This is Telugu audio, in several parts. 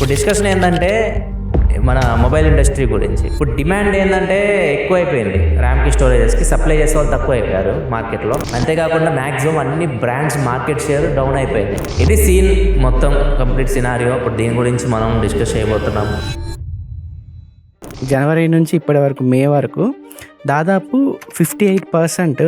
ఇప్పుడు డిస్కషన్ ఏంటంటే మన మొబైల్ ఇండస్ట్రీ గురించి. ఇప్పుడు డిమాండ్ ఏంటంటే ఎక్కువైపోయింది, ర్యామ్కి స్టోరేజెస్కి సప్లై చేసే వాళ్ళు తక్కువ అయిపోయారు మార్కెట్లో. అంతేకాకుండా మ్యాక్సిమం అన్ని బ్రాండ్స్ మార్కెట్ షేర్ డౌన్ అయిపోయింది. ఇది సీన్ మొత్తం కంప్లీట్ సినారియో. ఇప్పుడు దీని గురించి మనం డిస్కస్ చేయబోతున్నాం. జనవరి నుంచి ఇప్పటి వరకు మే వరకు దాదాపు 58%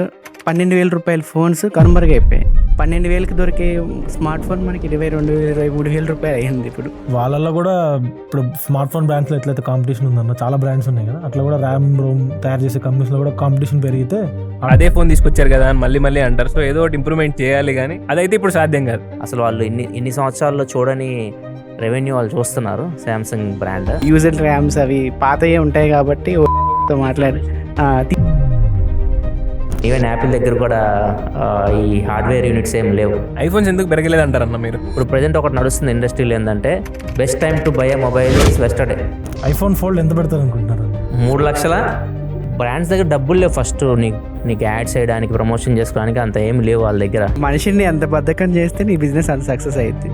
12,000 రూపాయల ఫోన్స్ కనుమరుగైపోయాయి. 12,000కి దొరికే స్మార్ట్ ఫోన్ మనకి 22,000 23,000 రూపాయలు అయ్యింది. ఇప్పుడు వాళ్ళల్లో కూడా ఇప్పుడు స్మార్ట్ ఫోన్ బ్రాండ్స్లో ఎట్లయితే కాంపిటీషన్ ఉందన్న, చాలా బ్రాండ్స్ ఉన్నాయి కదా, అట్లా కూడా ర్యామ్ రోమ్ తయారు చేసే కంపెనీస్లో కూడా కాంపిటీషన్ పెరిగితే అదే ఫోన్ తీసుకొచ్చారు కదా అని మళ్ళీ అంటారు. సో ఏదో ఒకటి ఇంప్రూవ్మెంట్ చేయాలి, కానీ అదైతే ఇప్పుడు సాధ్యం కాదు. అసలు వాళ్ళు ఇన్ని సంవత్సరాల్లో చూడని రెవెన్యూ వాళ్ళు చూస్తున్నారు. శాంసంగ్ బ్రాండ్ యూజర్ ర్యామ్స్ అవి పాతయే ఉంటాయి కాబట్టి తో మాట్లాడి ఈవెన్ యాపిల్ దగ్గర కూడా ఈ హార్డ్వేర్ యూనిట్స్ ఏం లేవు. ఐఫోన్స్ ఎందుకు పెరగలేదు అంటారన్న మీరు? ఇప్పుడు ప్రజెంట్ ఒకటి నడుస్తుంది ఇండస్ట్రీలో ఏంటంటే best time to buy a mobile is yesterday. IPhone fold ఎంత పెడతారు అనుకుంటున్నారు? 3 లక్షల బ్రాండ్స్ దగ్గర డబ్బులు లేవు. ఫస్ట్ నీకు యాడ్స్ చేయడానికి, ప్రమోషన్ చేసుకోవడానికి అంత ఏం లేవు వాళ్ళ దగ్గర. మనిషిని అంత బద్ధకం చేస్తే నీ బిజినెస్ అంత సక్సెస్ అయ్యింది.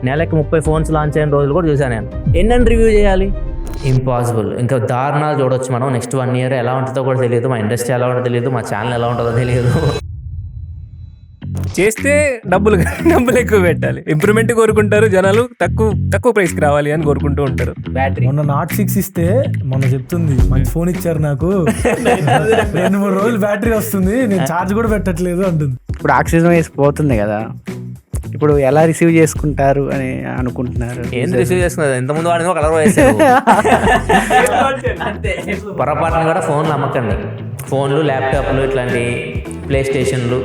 నెలకి 30 ఫోన్స్ లాంచ్ అయిన రోజులు కూడా చూసాను నేను. ఎన్నని రివ్యూ చేయాలి? ఇంపాసిబుల్. ఇంకా దారుణాలు చూడొచ్చు మనం. నెక్స్ట్ 1 year ఎలా ఉంటుందో కూడా తెలియదు, మా ఇండస్ట్రీ ఎలా ఉంటుందో తెలియదు, మా ఛానల్ ఎలా ఉంటుందో తెలియదు. చేస్తే డబ్బులు ఎక్కువ పెట్టాలి. ఇంప్రూవ్మెంట్ కోరుకుంటారు జనాలు, తక్కువ ప్రైస్కి రావాలి అని కోరుకుంటూ ఉంటారు. బ్యాటరీ మొన్న నాట్ 6 ఇస్తే మొన్న చెప్తుంది, మంచి ఫోన్ ఇచ్చారు నాకు, 2-3 రోజులు బ్యాటరీ వస్తుంది, నేను ఛార్జ్ కూడా పెట్టట్లేదు అంటుంది. ఇప్పుడు ఆక్సిజన్ వేసి పోతుంది కదా, ఇప్పుడు ఎలా రిసీవ్ చేసుకుంటారు అని అనుకుంటున్నారు? ఏం రిసీవ్ చేసుకున్నది? ఇంతకుముందు వాడిని కలర్ వేసారు. పొరపాటున కూడా ఫోన్లు అమ్మకండి. ఫోన్లు, ల్యాప్టాప్లు, ఇట్లాంటి ప్లే స్టేషన్లు.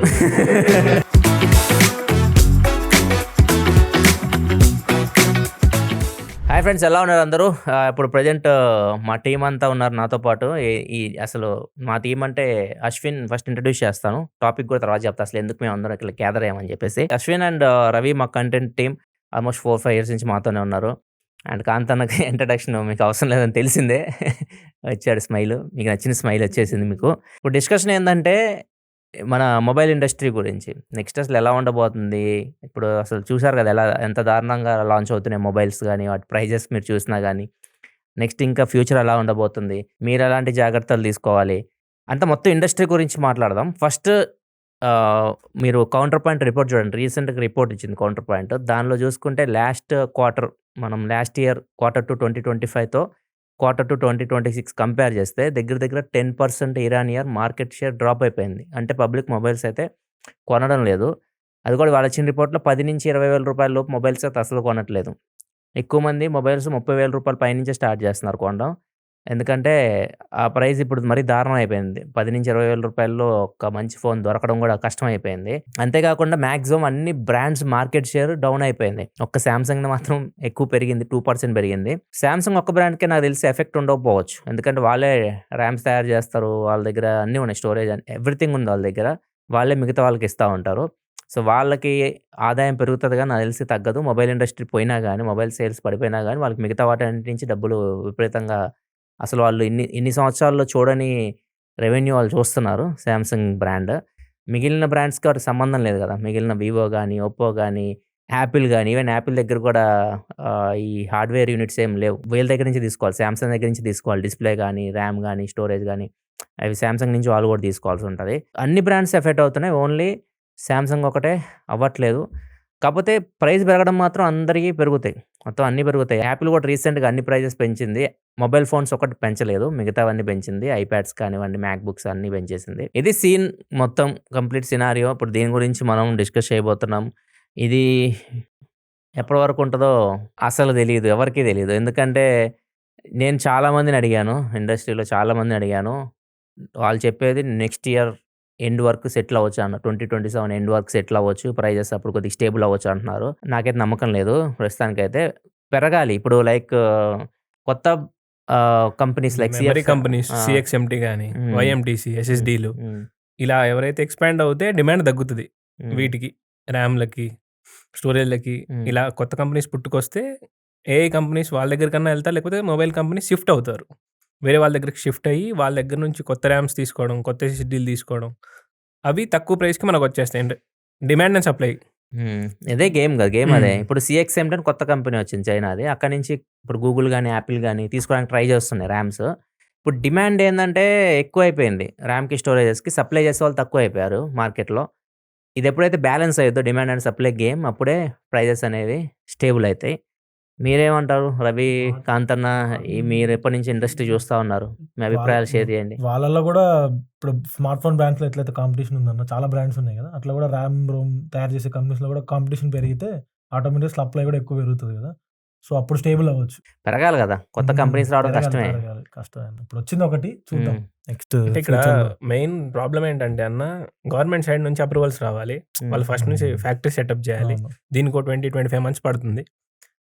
హాయ్ ఫ్రెండ్స్, ఎలా ఉన్నారు అందరూ? ఇప్పుడు ప్రజెంట్ మా టీం అంతా ఉన్నారు నాతో పాటు. అసలు మా టీం అంటే అశ్విన్ ఫస్ట్ ఇంట్రడ్యూస్ చేస్తాను, టాపిక్ కూడా తర్వాత చెప్తాను అసలు ఎందుకు మేము అందరం ఇక్కడ గ్యాదర్ అయ్యామని చెప్పేసి. అశ్విన్ అండ్ రవి మా కంటెంట్ టీం ఆల్మోస్ట్ 4-5 years నుంచి మాతోనే ఉన్నారు. అండ్ కాంతన్నకి ఇంట్రడక్షన్ మీకు అవసరం లేదని తెలిసిందే. వచ్చాడు స్మైల్, మీకు నచ్చిన స్మైల్ వచ్చేసింది మీకు. ఇప్పుడు డిస్కషన్ ఏంటంటే మన మొబైల్ ఇండస్ట్రీ గురించి. నెక్స్ట్ అసలు ఎలా ఉండబోతుంది? ఇప్పుడు అసలు చూసారు కదా ఎంత దారుణంగా లాంచ్ అవుతున్నాయి మొబైల్స్ కానీ, వాటి ప్రైజెస్ మీరు చూసినా కానీ. నెక్స్ట్ ఇంకా ఫ్యూచర్ ఎలా ఉండబోతుంది, మీరు ఎలాంటి జాగ్రత్తలు తీసుకోవాలి అంత మొత్తం ఇండస్ట్రీ గురించి మాట్లాడదాం. ఫస్ట్ మీరు కౌంటర్ పాయింట్ రిపోర్ట్ చూడండి. రీసెంట్గా రిపోర్ట్ ఇచ్చింది కౌంటర్ పాయింట్. దానిలో చూసుకుంటే last year Q2 2025తో Q2 2026 compare చేస్తే దగ్గర 10% Iran year market share drop అయిపోయింది. అంటే పబ్లిక్ మొబైల్స్ అయితే కొనడం లేదు. అది కూడా వాళ్ళ ఇచ్చిన రిపోర్ట్లో 10,000-20,000 రూపాయల లోపు మొబైల్స్ అయితే అసలు కొనట్లేదు. ఎక్కువ మంది మొబైల్స్ 30,000 రూపాయల పైనుంచే స్టార్ట్ చేస్తున్నారు కొనడం. ఎందుకంటే ఆ ప్రైస్ ఇప్పుడు మరీ దారుణం అయిపోయింది. 10,000-20,000 రూపాయల్లో ఒక మంచి ఫోన్ దొరకడం కూడా కష్టం అయిపోయింది. అంతేకాకుండా మ్యాక్సిమం అన్ని బ్రాండ్స్ మార్కెట్ షేర్ డౌన్ అయిపోయింది. ఒక్క శాంసంగ్ మాత్రం ఎక్కువ పెరిగింది, 2% పెరిగింది. శాంసంగ్ ఒక్క బ్రాండ్కే నాకు తెలిసి ఎఫెక్ట్ ఉండకపోవచ్చు, ఎందుకంటే వాళ్ళే ర్యామ్స్ తయారు చేస్తారు, వాళ్ళ దగ్గర అన్నీ ఉన్నాయి, స్టోరేజ్ ఎవ్రీథింగ్ ఉంది వాళ్ళ దగ్గర. వాళ్ళే మిగతా వాళ్ళకి ఇస్తూ ఉంటారు. సో వాళ్ళకి ఆదాయం పెరుగుతుంది కానీ నాకు తెలిసి తగ్గదు. మొబైల్ ఇండస్ట్రీ పోయినా కానీ, మొబైల్ సేల్స్ పడిపోయినా కానీ వాళ్ళకి మిగతా వాటి నుంచి డబ్బులు విపరీతంగా, అసలు వాళ్ళు ఇన్ని సంవత్సరాల్లో చూడని రెవెన్యూ వాళ్ళు చూస్తున్నారు శాంసంగ్ బ్రాండ్. మిగిలిన బ్రాండ్స్కి వాటికి సంబంధం లేదు కదా. మిగిలిన వివో కానీ, ఒప్పో కానీ, యాపిల్ కానీ. ఈవెన్ యాపిల్ దగ్గర కూడా ఈ హార్డ్వేర్ యూనిట్స్ ఏం లేవు. వీళ్ళ దగ్గర నుంచి తీసుకోవాలి, శాంసంగ్ దగ్గర నుంచి తీసుకోవాలి. డిస్ప్లే కానీ, ర్యామ్ కానీ, స్టోరేజ్ కానీ అవి శాంసంగ్ నుంచి వాళ్ళు కూడా తీసుకోవాల్సి ఉంటుంది. అన్ని బ్రాండ్స్ ఎఫెక్ట్ అవుతున్నాయి, ఓన్లీ శాంసంగ్ ఒకటే అవ్వట్లేదు. కాకపోతే ప్రైస్ పెరగడం మాత్రం అందరికీ పెరుగుతాయి, మొత్తం అన్నీ పెరుగుతాయి. యాపిల్ కూడా రీసెంట్గా అన్ని ప్రైజెస్ పెంచింది. మొబైల్ ఫోన్స్ ఒకటి పెంచలేదు, మిగతావన్నీ పెంచింది. ఐప్యాడ్స్ కానివ్వండి, మ్యాక్బుక్స్ అన్నీ పెంచేసింది. ఇది సీన్ మొత్తం కంప్లీట్ సినారియో. ఇప్పుడు దీని గురించి మనం డిస్కస్ చేయబోతున్నాం. ఇది ఎప్పటి వరకు ఉంటుందో అసలు తెలియదు, ఎవరికీ తెలియదు. ఎందుకంటే నేను చాలామందిని అడిగాను, ఇండస్ట్రీలో చాలామందిని అడిగాను. వాళ్ళు చెప్పేది నెక్స్ట్ ఇయర్ ఎండ్ వరకు సెటిల్ అవ్వచ్చు అన్న, 2027 ఎండ్ వరకు సెటిల్ అవ్వచ్చు, ప్రైజెస్ అప్పుడు కొద్దిగా స్టేబుల్ అవ్వచ్చు అంటున్నారు. నాకైతే నమ్మకం లేదు ప్రస్తుతానికైతే. పెరగాలి ఇప్పుడు, లైక్ కొత్త కంపెనీస్ లైక్ కంపెనీస్ CXMT కానీ, YMTC, SSDలు ఇలా ఎవరైతే ఎక్స్పాండ్ అవుతే డిమాండ్ తగ్గుతుంది. వీటికి ర్యామ్లకి, స్టోరేజ్లకి ఇలా కొత్త కంపెనీస్ పుట్టుకొస్తే AI కంపెనీస్ వాళ్ళ దగ్గర కన్నా వెళ్తారు, లేకపోతే మొబైల్ కంపెనీస్ షిఫ్ట్ అవుతారు. వేరే వాళ్ళ దగ్గరికి షిఫ్ట్ అయ్యి వాళ్ళ దగ్గర నుంచి కొత్త ర్యామ్స్ తీసుకోవడం, కొత్త SSDలు తీసుకోవడం, అవి తక్కువ ప్రైస్కి మనకు వచ్చేస్తాయి. డిమాండ్ అండ్ సప్లై ఇదే గేమ్ కదా, గేమ్ అదే. హ్మ్. ఇప్పుడు CXM10 కొత్త కంపెనీ వచ్చింది చైనాది. అక్కడి నుంచి ఇప్పుడు గూగుల్ గానీ, యాపిల్ గానీ తీసుకోవడానికి ట్రై చేస్తున్నాయి ర్యామ్స్. ఇప్పుడు డిమాండ్ ఏందంటే ఎక్కువైపోయింది. ర్యామ్‌కి, స్టోరేజెస్‌కి సప్లై చేసేవాళ్ళు తక్కువైపోయారు మార్కెట్‌లో. ఇది ఎప్పుడైతే బ్యాలెన్స్ అయ్యిద్దో డిమాండ్ అండ్ సప్లై గేమ్, అప్పుడే ప్రైజెస్ అనేవి స్టేబుల్ అయితాయి. మీరేమంటారు? రవి, కాంతన్న, మీరు ఎప్పటి నుంచి ఇండస్ట్రీ చూస్తా ఉన్నారు? మీ అభిప్రాయాలు షేర్ చేయండి. వాళ్ళలో కూడా ఇప్పుడు స్మార్ట్ ఫోన్ బ్రాండ్స్లో ఎట్లయితే కాంపిటీషన్ ఉందన్న చాలా బ్రాండ్స్ ఉన్నాయి కదా, అట్లా కూడా ర్యామ్ రోమ్ తయారు చేసే కంపెనీస్లో కూడా కాంపిటీషన్ పెరిగితే ఆటోమేటిక్ సప్లై కూడా ఎక్కువ పెరుగుతుంది కదా, సో అప్పుడు స్టేబుల్ అవ్వచ్చు. పెరగాలి కదా, కొత్త కంపెనీస్ రావడం కష్టమే. కష్టమే. ఇప్పుడు వచ్చింది ఒకటి, చూద్దాం నెక్స్ట్. అంటే ఇక్కడ మెయిన్ ప్రాబ్లం ఏంటంటే అన్న, గవర్నమెంట్ సైడ్ నుంచి అప్రూవల్స్ రావాలి. వాళ్ళు ఫస్ట్ నుంచి ఫ్యాక్టరీ సెటప్ చేయాలి. దీనికి 20-25 మంత్స్ పడుతుంది.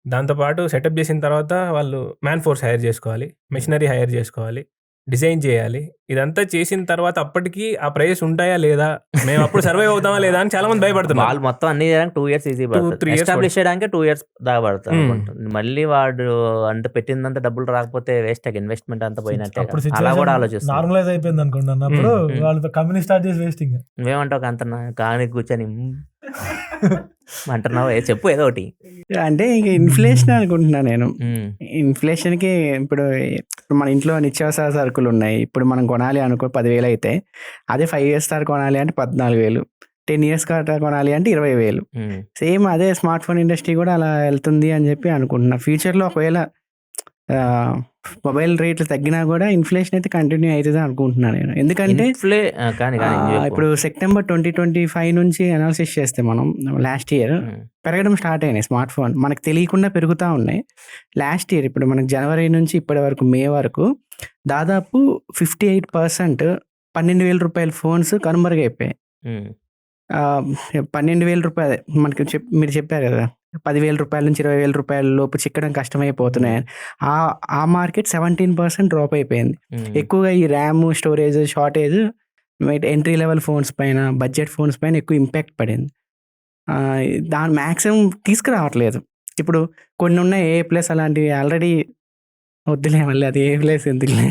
దాంతోపాటు సెటప్ చేసిన తర్వాత వాళ్ళు మ్యాన్ ఫోర్స్ హైర్ చేసుకోవాలి, మెషినరీ హైర్ చేసుకోవాలి, డిజైన్ చేయాలి. ఇదంతా చేసిన తర్వాత అప్పటికి ఆ ప్రైస్ ఉంటాయా లేదా, మేము అప్పుడు సర్వైవ్ అవుతామా లేదా అని చాలా మంది భయపడుతున్నారు. వాళ్ళు మొత్తం అన్ని చేయడానికి 2 ఇయర్స్ ఈజీ 2-3 years ఎస్టాబ్లిష్ చేయడానికి 2 ఇయర్స్ దాకా పడుతుంది అనుకుంటున్నాను. మళ్ళీ వాడు అంటే పెట్టిందంతా డబ్బులు రాకపోతే వేస్ట్, ఇన్వెస్ట్మెంట్ అంతా పోయినట్టే. అలా కూడా ఆలోచిస్తాను. నార్మలైజ్ అయిపోయింది అనుకోండి అన్నప్పుడు వాళ్ళు కంపెనీ స్టార్ట్ చేసి వేస్టింగ్. నువ్వేమంటావు కాంతన్న? కానీ కూర్చొని అంటున్నావు, చెప్పు ఏదో ఒకటి. అంటే ఇంక ఇన్ఫ్లేషన్ అనుకుంటున్నా నేను. ఇన్ఫ్లేషన్కి ఇప్పుడు మన ఇంట్లో నిత్యావసర సరుకులు ఉన్నాయి. ఇప్పుడు మనం కొనాలి అనుకో 10,000 అయితే, అదే 5 years తర్వాత కొనాలి అంటే 14,000, 10 years తర్వాత కొనాలి అంటే 20,000. సేమ్ అదే స్మార్ట్ ఫోన్ ఇండస్ట్రీ కూడా అలా వెళ్తుంది అని చెప్పి అనుకుంటున్నా. ఫ్యూచర్లో ఒకవేళ మొబైల్ రేట్లు తగ్గినా కూడా ఇన్ఫ్లేషన్ అయితే కంటిన్యూ అవుతుంది అనుకుంటున్నాను నేను. ఎందుకంటే ఇప్పుడు సెప్టెంబర్ 2025 నుంచి అనాలిసిస్ చేస్తే మనం లాస్ట్ ఇయర్ పెరగడం స్టార్ట్ అయినాయి స్మార్ట్ ఫోన్, మనకు తెలియకుండా పెరుగుతూ ఉన్నాయి. లాస్ట్ ఇయర్ ఇప్పుడు మనకు జనవరి నుంచి ఇప్పటి వరకు మే వరకు దాదాపు 58% 12,000 రూపాయల ఫోన్స్ కనుమరుగైపోయాయి. 12,000 రూపాయలు మనకి మీరు చెప్పారు కదా, 10,000 రూపాయల నుంచి 20,000 రూపాయల లోపు చిక్కడం కష్టమైపోతున్నాయి. ఆ మార్కెట్ 17% డ్రాప్ అయిపోయింది. ఎక్కువగా ఈ RAM, storage shortage entry level phones పైన, బడ్జెట్ ఫోన్స్ పైన ఎక్కువ ఇంపాక్ట్ పడింది. దాని మ్యాక్సిమం తీసుకురావట్లేదు. ఇప్పుడు కొన్ని ఉన్నాయి A+ అలాంటివి ఆల్రెడీ వద్దులే, మళ్ళీ అది A+ ఎందుకులే.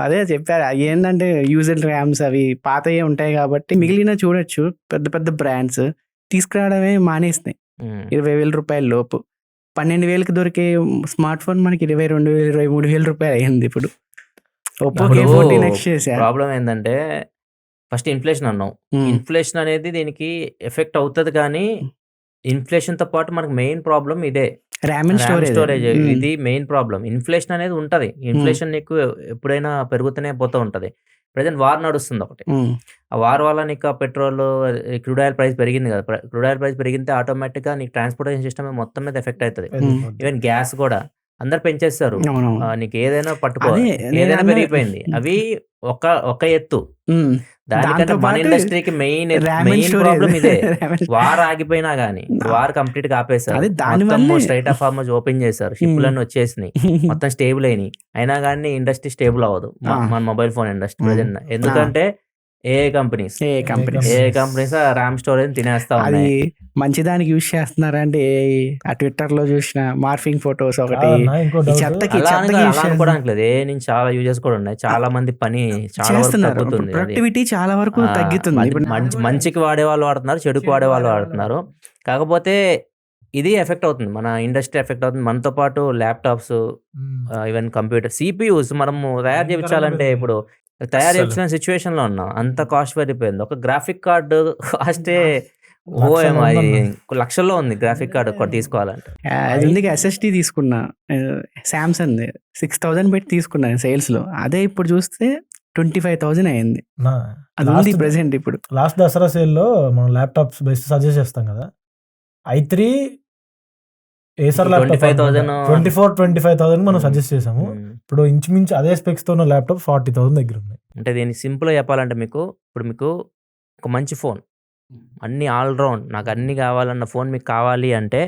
అదే చెప్పారు, అవి ఏంటంటే యూజ్డ్ ర్యామ్స్ అవి పాతయే ఉంటాయి కాబట్టి మిగిలిన చూడొచ్చు. పెద్ద పెద్ద బ్రాండ్స్ తీసుకురావడమే మానేసినాయి. 20,000 రూపాయల లోపు 12,000కి దొరికే స్మార్ట్ ఫోన్ మనకి 22,000, 23,000 రూపాయలు అయ్యింది. ఇప్పుడు ఒప్పో K14X చేశారు. ప్రాబ్లం ఏంటంటే ఫస్ట్ ఇన్ఫ్లేషన్ అన్నావు. ఇన్ఫ్లేషన్ అనేది దీనికి ఎఫెక్ట్ అవుతుంది, కానీ ఇన్ఫ్లేషన్ తో పాటు మనకు మెయిన్ ప్రాబ్లం ఇదే, ర్యామ్ అండ్ స్టోరేజ్. ఇది మెయిన్ ప్రాబ్లం. ఇన్ఫ్లేషన్ అనేది ఉంటది. ఇన్ఫ్లేషన్ నీకు ఎప్పుడైనా పెరుగుతూనే పోతూ ఉంటది. ప్రజెంట్ వార్ నడుస్తుంది ఒకటి. ఆ వార్ వల్ల నీకు పెట్రోల్, క్రూడ్ ఆయిల్ ప్రైస్ పెరిగింది కదా. క్రూడ్ ఆయిల్ ప్రైస్ పెరిగితే ఆటోమేటిక్ గా నీకు ట్రాన్స్పోర్టేషన్ సిస్టమ్ మొత్తం మీద ఎఫెక్ట్ అవుతుంది. ఈవెన్ గ్యాస్ కూడా అందరు పెంచేస్తారు. నీకు ఏదైనా పట్టుకో, ఏదైనా పెరిగిపోయింది. అవి ఒక ఎత్తు. దానికంటే మన ఇండస్ట్రీకి మెయిన్ ప్రాబ్లం ఇదే. వార్ ఆగిపోయినా గానీ, వార్ కంప్లీట్ గా ఆపేశారు. స్ట్రైట్ ఆఫ్ హార్మోజ్ ఓపెన్ చేశారు, షిప్లన్నీ వచ్చేసినాయి, మొత్తం స్టేబుల్ అయినాయి. అయినా కానీ ఇండస్ట్రీ స్టేబుల్ అవ్వదు, మన మొబైల్ ఫోన్ ఇండస్ట్రీ ప్రజెంట్. ఎందుకంటే ఏ కంపెనీస్ ర్యామ్ స్టోరేజ్ తినేస్తా ఉన్నాయి. మంచిదానికి యూజ్ చేస్తున్నారంటే ఆ ట్విట్టర్ లో చూసిన మార్ఫింగ్ ఫోటోస్ ఒకటి అనుకోవడానికి లేదు. నుంచి చాలా యూజెస్ కూడా ఉన్నాయి. చాలా మంది పని చాలా తగ్గుతుంది, ప్రొడక్టివిటీ చాలా వరకు తగ్గుతుంది. మంచికి వాడే వాళ్ళు వాడుతున్నారు, చెడుకు వాడే వాళ్ళు వాడుతున్నారు. కాకపోతే ఇది ఎఫెక్ట్ అవుతుంది, మన ఇండస్ట్రీ ఎఫెక్ట్ అవుతుంది. మనతో పాటు ల్యాప్టాప్స్, ఈవెన్ కంప్యూటర్, సిపియూస్ మనము తయారు చేయించాలంటే ఇప్పుడు తయారు చేసిన సిచ్యువేషన్ లో ఉన్నాం. అంత కాస్ట్ పెరిగిపోయింది. ఒక గ్రాఫిక్ కార్డు కాస్టే లక్షల్లో ఉంది. గ్రాఫిక్ కార్డు తీసుకోవాలంటే ఎందుకు SSD తీసుకున్నా, సామ్సంగ్ 6,000 పెట్టి తీసుకున్నాను సేల్స్ లో. అదే ఇప్పుడు చూస్తే 25,000 అయింది. అది ప్రెసెంట్ ఇప్పుడు లాస్ట్ దసరా సేల్ లో మనం ల్యాప్టాప్స్ బెస్ట్ సజెస్ట్ చేస్తాం కదా, i3 ఏసర్ ల్యాప్టాప్ 24,000 మనం సజెస్ట్ చేసాము. ఇప్పుడు ఇంచుమించు అదే స్పెక్స్ తో ఉన్న ల్యాప్టాప్ 40,000 దగ్గర ఉన్నాయి. అంటే దీన్ని సింపుల్ గా చెప్పాలంటే మీకు ఒక మంచి ఫోన్, అన్ని ఆల్రౌండ్, నాకు అన్ని కావాలన్న ఫోన్ మీకు కావాలి అంటే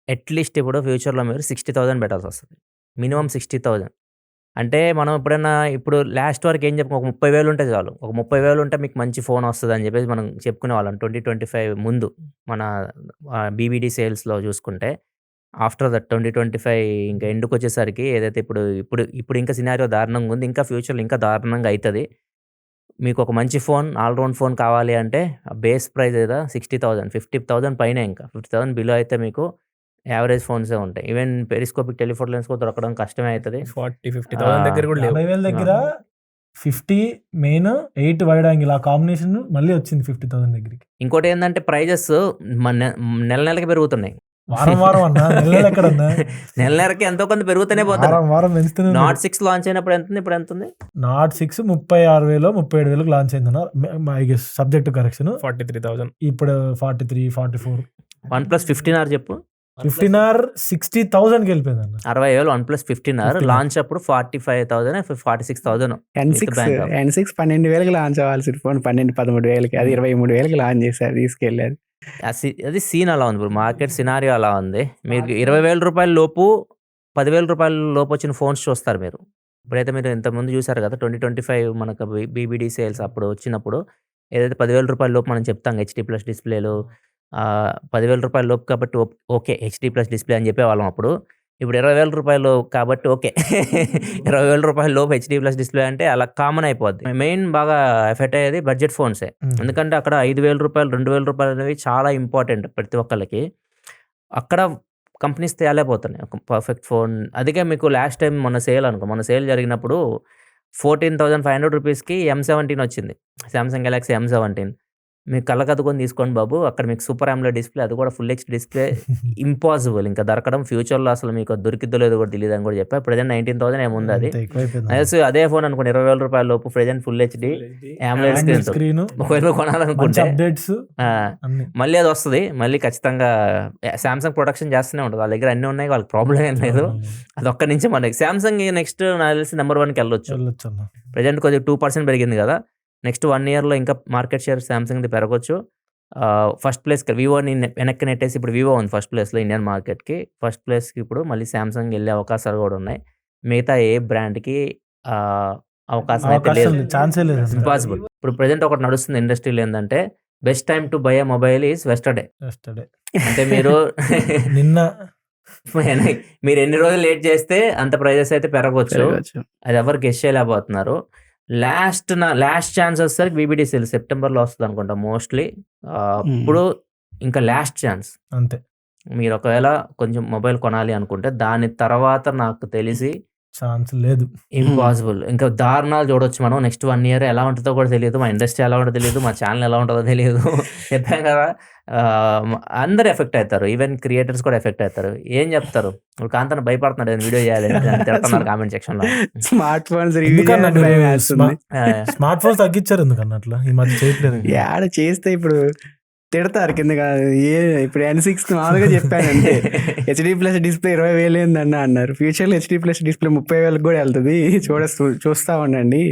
అట్లీస్ట్ ఇప్పుడు ఫ్యూచర్లో మీరు 60,000 పెట్టాల్సి వస్తుంది, మినిమం 60,000. అంటే మనం ఎప్పుడైనా ఇప్పుడు లాస్ట్ వరకు ఏం చెప్పుకో, ఒక 30,000 ఉంటే చాలు. ఒక 30,000 ఉంటే మీకు మంచి ఫోన్ వస్తుంది అని చెప్పేసి మనం చెప్పుకునే వాళ్ళం 2025 ముందు. మన BBD సేల్స్లో చూసుకుంటే ఆఫ్టర్ దట్ 2025 ఇంకా ఎండుకు వచ్చేసరికి ఏదైతే ఇప్పుడు ఇంకా సినారియో దారుణంగా ఉంది, ఇంకా ఫ్యూచర్లో ఇంకా దారుణంగా అవుతుంది. మీకు ఒక మంచి ఫోన్ ఆల్రౌండ్ ఫోన్ కావాలి అంటే బేస్ ప్రైస్ ఏదో 60,000 50,000 పైన, ఇంకా 50,000 బిలో అయితే మీకు యావరేజ్ ఫోన్సే ఉంటాయి. ఈవెన్ పెరిస్కోపిక్ టెలిఫోటో లెన్స్ కూడా దొరకడం కష్టమే అవుతుంది. 40-50,000 దగ్గర కూడా లేవు. 50,000 దగ్గర 50 మెయిన్ 8 వైడ్ యాంగిల్ ఆ కాంబినేషన్ మళ్ళీ వచ్చింది 50,000 దగ్గరికి. ఇంకోటి ఏంటంటే ప్రైజెస్ నెల నెలకి పెరుగుతున్నాయి. వారం వారం అన్న నెలలు ఎక్కడన్నా నెల నెలకి ఎంతో కొంత పెరుగుతూనే పోతుంది. వారం వారం పెంచుతూనే నాట్ 6 లాంచ్ అయినప్పుడు ఎంత ఉంది, ఇప్పుడు ఎంత ఉంది? నాట్ 6 36,000 37,000 లాంచ్ అయిందన్న. I guess subject correction 43,000. ఇప్పుడు 43 44 OnePlus 15R చెప్పు. 15R 60,000కి వెళ్ళిపోయింది అన్న. 60,000 OnePlus 15R లాంచ్ అప్పుడు 45,000 46,000. N6 12,000కి లాంచ్ అవ్వాల్సిన ఫోన్ 12-13,000కి, అది 23,000కి లాంచ్ చేశారు తీసుకెళ్ళారు. అది సీన్ అలా ఉంది, ఇప్పుడు మార్కెట్ సినారియో అలా ఉంది. మీరు 20,000 రూపాయల లోపు 10,000 రూపాయల లోపు వచ్చిన ఫోన్స్ చూస్తారు మీరు. ఇప్పుడైతే మీరు ఇంతకుముందు చూసారు కదా 2025 మనకు బీబీడీ సేల్స్ అప్పుడు వచ్చినప్పుడు ఏదైతే 10,000 రూపాయల లోపు మనం చెప్తాం హెచ్డీ ప్లస్ డిస్ప్లేలు 10,000 రూపాయల లోపు కాబట్టి ఓకే హెచ్డీ ప్లస్ డిస్ప్లే అని చెప్పేవాళ్ళం అప్పుడు. ఇప్పుడు 20,000 రూపాయలు కాబట్టి ఓకే 20,000 రూపాయల లోపు హెచ్డీ ప్లస్ డిస్ప్లే అంటే అలా కామన్ అయిపోద్ది. మెయిన్ బాగా ఎఫెక్ట్ అయ్యేది బడ్జెట్ ఫోన్సే, ఎందుకంటే అక్కడ 5,000 రూపాయలు 2,000 రూపాయలు అనేవి చాలా ఇంపార్టెంట్ ప్రతి ఒక్కళ్ళకి. అక్కడ కంపెనీస్ తేలేకపోతున్నాయి ఒక పర్ఫెక్ట్ ఫోన్. అందుకే మీకు లాస్ట్ టైం మొన్న సేల్ జరిగినప్పుడు 14,500 రూపీస్కి M17 వచ్చింది, సామ్సంగ్ గెలాక్సీ M17. మీకు కళ్ళకద్దుకొని తీసుకోండి బాబు, అక్కడ మీకు సూపర్ AMOLED డిస్ప్లే, అది కూడా ఫుల్ హెచ్డీ డిస్ప్లే ఇంపాసిబుల్ ఇంకా దొరకడం. ఫ్యూచర్లో అసలు మీకు దొరికిద్దో లేదో కూడా తెలియదు అని కూడా చెప్పా. ప్రజెంట్ 19,000 ఏముంది అది. అదే ఫోన్ అనుకోండి 20,000 రూపాయల లోపు present full HD AMOLED screen ఒకవేళ కొనాలనుకుంటే మళ్ళీ అది వస్తుంది. మళ్ళీ ఖచ్చితంగా సామ్సంగ్ ప్రొడక్షన్ చేస్తూనే ఉంటుంది, వాళ్ళ దగ్గర అన్నీ ఉన్నాయి, వాళ్ళకి ప్రాబ్లం ఏం లేదు. అది ఒక్కడి నుంచి మనకి సామ్సంగ్ నెక్స్ట్ నాకు తెలిసి నెంబర్ 1కి వెళ్ళొచ్చు. ప్రజెంట్ కొద్దిగా 2% పెరిగింది కదా, నెక్స్ట్ 1 ఇయర్లో ఇంకా మార్కెట్ షేర్ సామ్సంగ్ది పెరగచ్చు. ఫస్ట్ ప్లేస్కి వివోని వెనక్కి నెట్టేసి ఇప్పుడు వివో ఉంది ఫస్ట్ ప్లేస్లో ఇండియన్ మార్కెట్కి. ఫస్ట్ ప్లేస్కి ఇప్పుడు మళ్ళీ సామ్సంగ్ వెళ్ళే అవకాశాలు కూడా ఉన్నాయి. మిగతా ఏ బ్రాండ్కి అవకాశం అయితే లేదు, ఇంపాసిబుల్. ఇప్పుడు ప్రజెంట్ ఒకటి నడుస్తుంది ఇండస్ట్రీలో ఏంటంటే best time to buy a mobile is yesterday. అంటే మీరు మీరు ఎన్ని రోజులు లేట్ చేస్తే అంత ప్రైజెస్ అయితే పెరగవచ్చు, అది ఎవరు గెస్ చేయలేకపోతున్నారు. లాస్ట్ ఛాన్స్ వచ్చేసరికి బీబీడీ సేల్ సెప్టెంబర్లో వస్తుంది అనుకుంటా మోస్ట్లీ. ఇప్పుడు ఇంకా లాస్ట్ ఛాన్స్ అంతే. మీరు ఒకవేళ కొంచెం మొబైల్ కొనాలి అనుకుంటే దాని తర్వాత నాకు తెలిసి ఛాన్స్ లేదు, ఇంపాసిబుల్. ఇంకా దారుణాలు చూడొచ్చు మనం. నెక్స్ట్ 1 ఇయర్ ఎలా ఉంటుందో కూడా తెలియదు, మా ఇండస్ట్రీ ఎలా ఉంటుందో తెలియదు, మా ఛానల్ ఎలా ఉంటుందో తెలియదు. చెప్పాం కదా అందరు ఎఫెక్ట్ అవుతారు, ఈవెన్ క్రియేటర్స్ కూడా ఎఫెక్ట్ అవుతారు. ఏం చెప్తారు ఇప్పుడు కాంతను భయపడుతున్నాడు వీడియో చేయాలి తిడుతున్నారు కామెంట్ సెక్షన్ లో. స్మార్ట్ ఫోన్స్ స్మార్ట్ ఫోన్స్ తగ్గించారు ఎందుకన్నా అట్లా ఈ మధ్య చేయట్లేదు. యాడ చేస్తే ఇప్పుడు తిడతారు కింద. ఇప్పుడు N6 మామూలుగా చెప్పాను అంటే హెచ్డీ ప్లస్ డిస్ప్లే 20,000 ఏందన్న అన్నారు. ఫ్యూచర్లో హెచ్డీ ప్లస్ డిస్ప్లే 30,000 కూడా వెళ్తుంది, చూస్తా ఉండండి.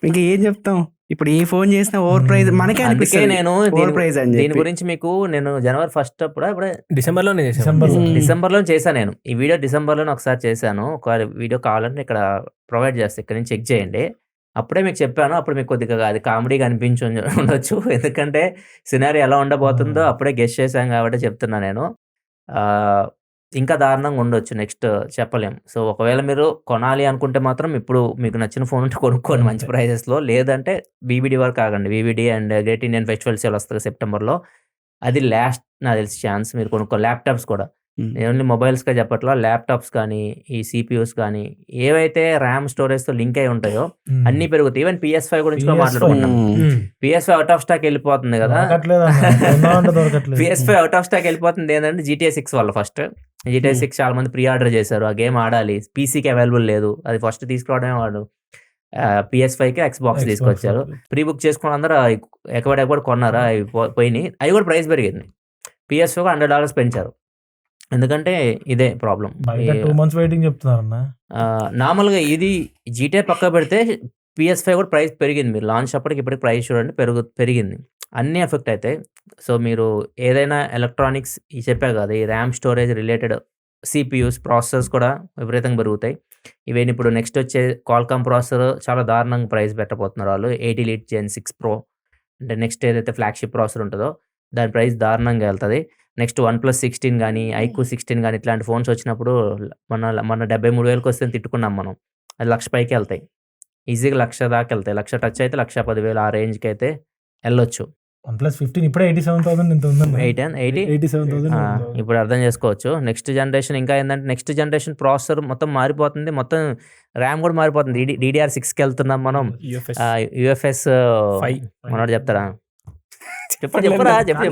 ఇంకా ఏం చెప్తాం, ఇప్పుడు ఏ ఫోన్ చేసినా ఓవర్ ప్రైజ్ మనకే అనిపిస్తుంది. నేను ఓవర్ ప్రైజ్ అని దీని గురించి మీకు నేను జనవరి 1 అప్పుడు డిసెంబర్లో చేశాను. నేను ఈ వీడియో డిసెంబర్లోనే ఒకసారి చేశాను. ఒక వీడియో కావాలంటే ఇక్కడ ప్రొవైడ్ చేస్తే ఇక్కడ నుంచి చెక్ చేయండి. అప్పుడే మీకు చెప్పాను, అప్పుడు మీకు కొద్దిగా అది కామెడీగా ఉండొచ్చు, ఎందుకంటే సినారీ ఎలా ఉండబోతుందో అప్పుడే గెస్ చేశాం కాబట్టి చెప్తున్నా నేను. ఇంకా దారుణంగా ఉండొచ్చు, నెక్స్ట్ చెప్పలేం. సో ఒకవేళ మీరు కొనాలి అనుకుంటే మాత్రం ఇప్పుడు మీకు నచ్చిన ఫోన్ ఉంటే కొనుక్కోండి మంచి ప్రైజెస్లో, లేదంటే బీబీడీ వరకు ఆగండి. BBD and great Indian festival sale వస్తుంది సెప్టెంబర్లో, అది లాస్ట్ నాకు తెలిసి ఛాన్స్ మీరు కొనుక్కో. ల్యాప్టాప్స్ కూడా ఓన్లీ మొబైల్స్గా చెప్పట్లా, ల్యాప్టాప్స్ కానీ ఈ సిపియూస్ కానీ ఏవైతే ర్యామ్ స్టోరేజ్తో లింక్ అయి ఉంటాయో అన్ని పెరుగుతాయి. ఈవెన్ PS5 గురించి కూడా మాట్లాడుకుంటాం. PS5 అవుట్ ఆఫ్ స్టాక్ వెళ్ళిపోతుంది కదా, PS5 అవుట్ ఆఫ్ స్టాక్ వెళ్ళిపోతుంది ఏంటంటే GTA 6 వల్ల. ఫస్ట్ GTA 6 చాలా మంది ప్రీ ఆర్డర్ చేశారు, ఆ గేమ్ ఆడాలి, పీసీకి అవైలబుల్ లేదు, అది ఫస్ట్ తీసుకురావడమే వాడు PS5కి Xbox తీసుకొచ్చారు. ప్రీ బుక్ చేసుకుని అందరూ ఎక్కడెక్కడ కొన్నారా, అవి పోయినాయి. అవి కూడా ప్రైస్ పెరిగింది. PS5 $100 పెంచారు, ఎందుకంటే ఇదే ప్రాబ్లం. నార్మల్గా ఇది GTA పక్క పెడితే PS5 కూడా ప్రైస్ పెరిగింది. మీరు లాంచ్ అప్పటికి ఇప్పటికి ప్రైస్ చూడండి పెరిగింది, అన్నీ ఎఫెక్ట్ అవుతాయి. సో మీరు ఏదైనా ఎలక్ట్రానిక్స్ చెప్పారు కదా, ఈ RAM storage related CPUs processors కూడా విపరీతంగా పెరుగుతాయి. ఈవెన్ ఇప్పుడు నెక్స్ట్ వచ్చే క్వాల్కామ్ ప్రాసెసర్ చాలా దారుణంగా ప్రైస్ పెట్టబోతున్నారు వాళ్ళు. 80 Elite Gen 6 Pro అంటే నెక్స్ట్ ఏదైతే ఫ్లాగ్షిప్ ప్రాసెసర్ ఉంటుందో దాని ప్రైస్ దారుణంగా వెళ్తుంది. నెక్స్ట్ OnePlus 16 కానీ iQOO 16 కానీ ఇట్లాంటి ఫోన్స్ వచ్చినప్పుడు మన 73,000కి వస్తే తిట్టుకున్నాం మనం, అది 1,00,000 పైకి వెళ్తాయి. ఈజీగా 1,00,000 దాకా వెళ్తాయి. 1,00,000 టచ్ అయితే 1,10,000 ఆ రేంజ్కి అయితే వెళ్ళొచ్చు. OnePlus 15 ఇప్పుడే 87,000 ఎంత ఉందండి. 80 87,000 ఇప్పుడు అర్థం చేసుకోవచ్చు. నెక్స్ట్ జనరేషన్ ఇంకా ఏంటంటే నెక్స్ట్ జనరేషన్ ప్రాసెసర్ మొత్తం మారిపోతుంది, మొత్తం ర్యామ్ కూడా మారిపోతుంది. DDR6కి వెళ్తున్నాం మనం. UFS 5 మనోడు చెప్తారా? చెప్పరా చెప్పు.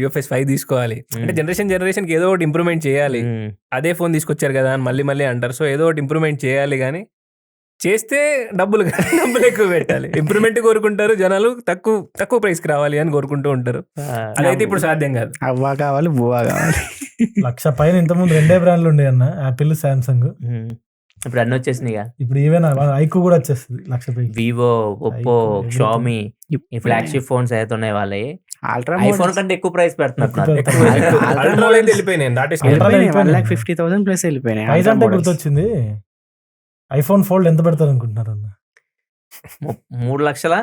UFS 5 తీసుకోవాలి అంటే జనరేషన్కి ఏదో ఒకటి ఇంప్రూవ్మెంట్ చేయాలి. అదే ఫోన్ తీసుకొచ్చారు కదా అని మళ్ళీ అంటారు. సో ఏదో ఒకటి ఇంప్రూవ్మెంట్ చేయాలి, కానీ చేస్తే డబ్బులు ఎక్కువ పెట్టాలి. ఇంప్రూవ్మెంట్ కోరుకుంటారు జనాలు, తక్కువ ప్రైస్కి రావాలి అని కోరుకుంటూ ఉంటారు. అదైతే ఇప్పుడు సాధ్యం కాదు. అవ్వా కావాలి, బువ్వా కావాలి. 1,00,000 పైన ఇంతకుముందు 2 బ్రాండ్లు ఉండే అన్న, యాపిల్, సామ్సంగ్. ఇప్పుడు అన్ని వచ్చేసినాయి. ఇప్పుడు ఈవెన్ ఐక్యూ కూడా వచ్చేస్తుంది 1,00,000 పైకి. వివో, ఒప్పో, షామీ ఈ ఫ్లాగ్షిప్ ఫోన్స్ అయితే ఉన్నాయి వాళ్ళవి ఐఫోన్ కంటే ఎక్కువ ప్రైస్ పెడుతున్నారు. అల్ట్రాలో అయితే వెళ్ళిపోయినాయి, దాటేసి $1,50,000 ప్లస్ వెళ్ళిపోయినాయి. ప్రైస్ అంటే గుర్తొచ్చింది, ఐఫోన్ ఫోల్డ్ ఎంత పెడతారు అనుకుంటున్నారు అన్న? 3 లక్షల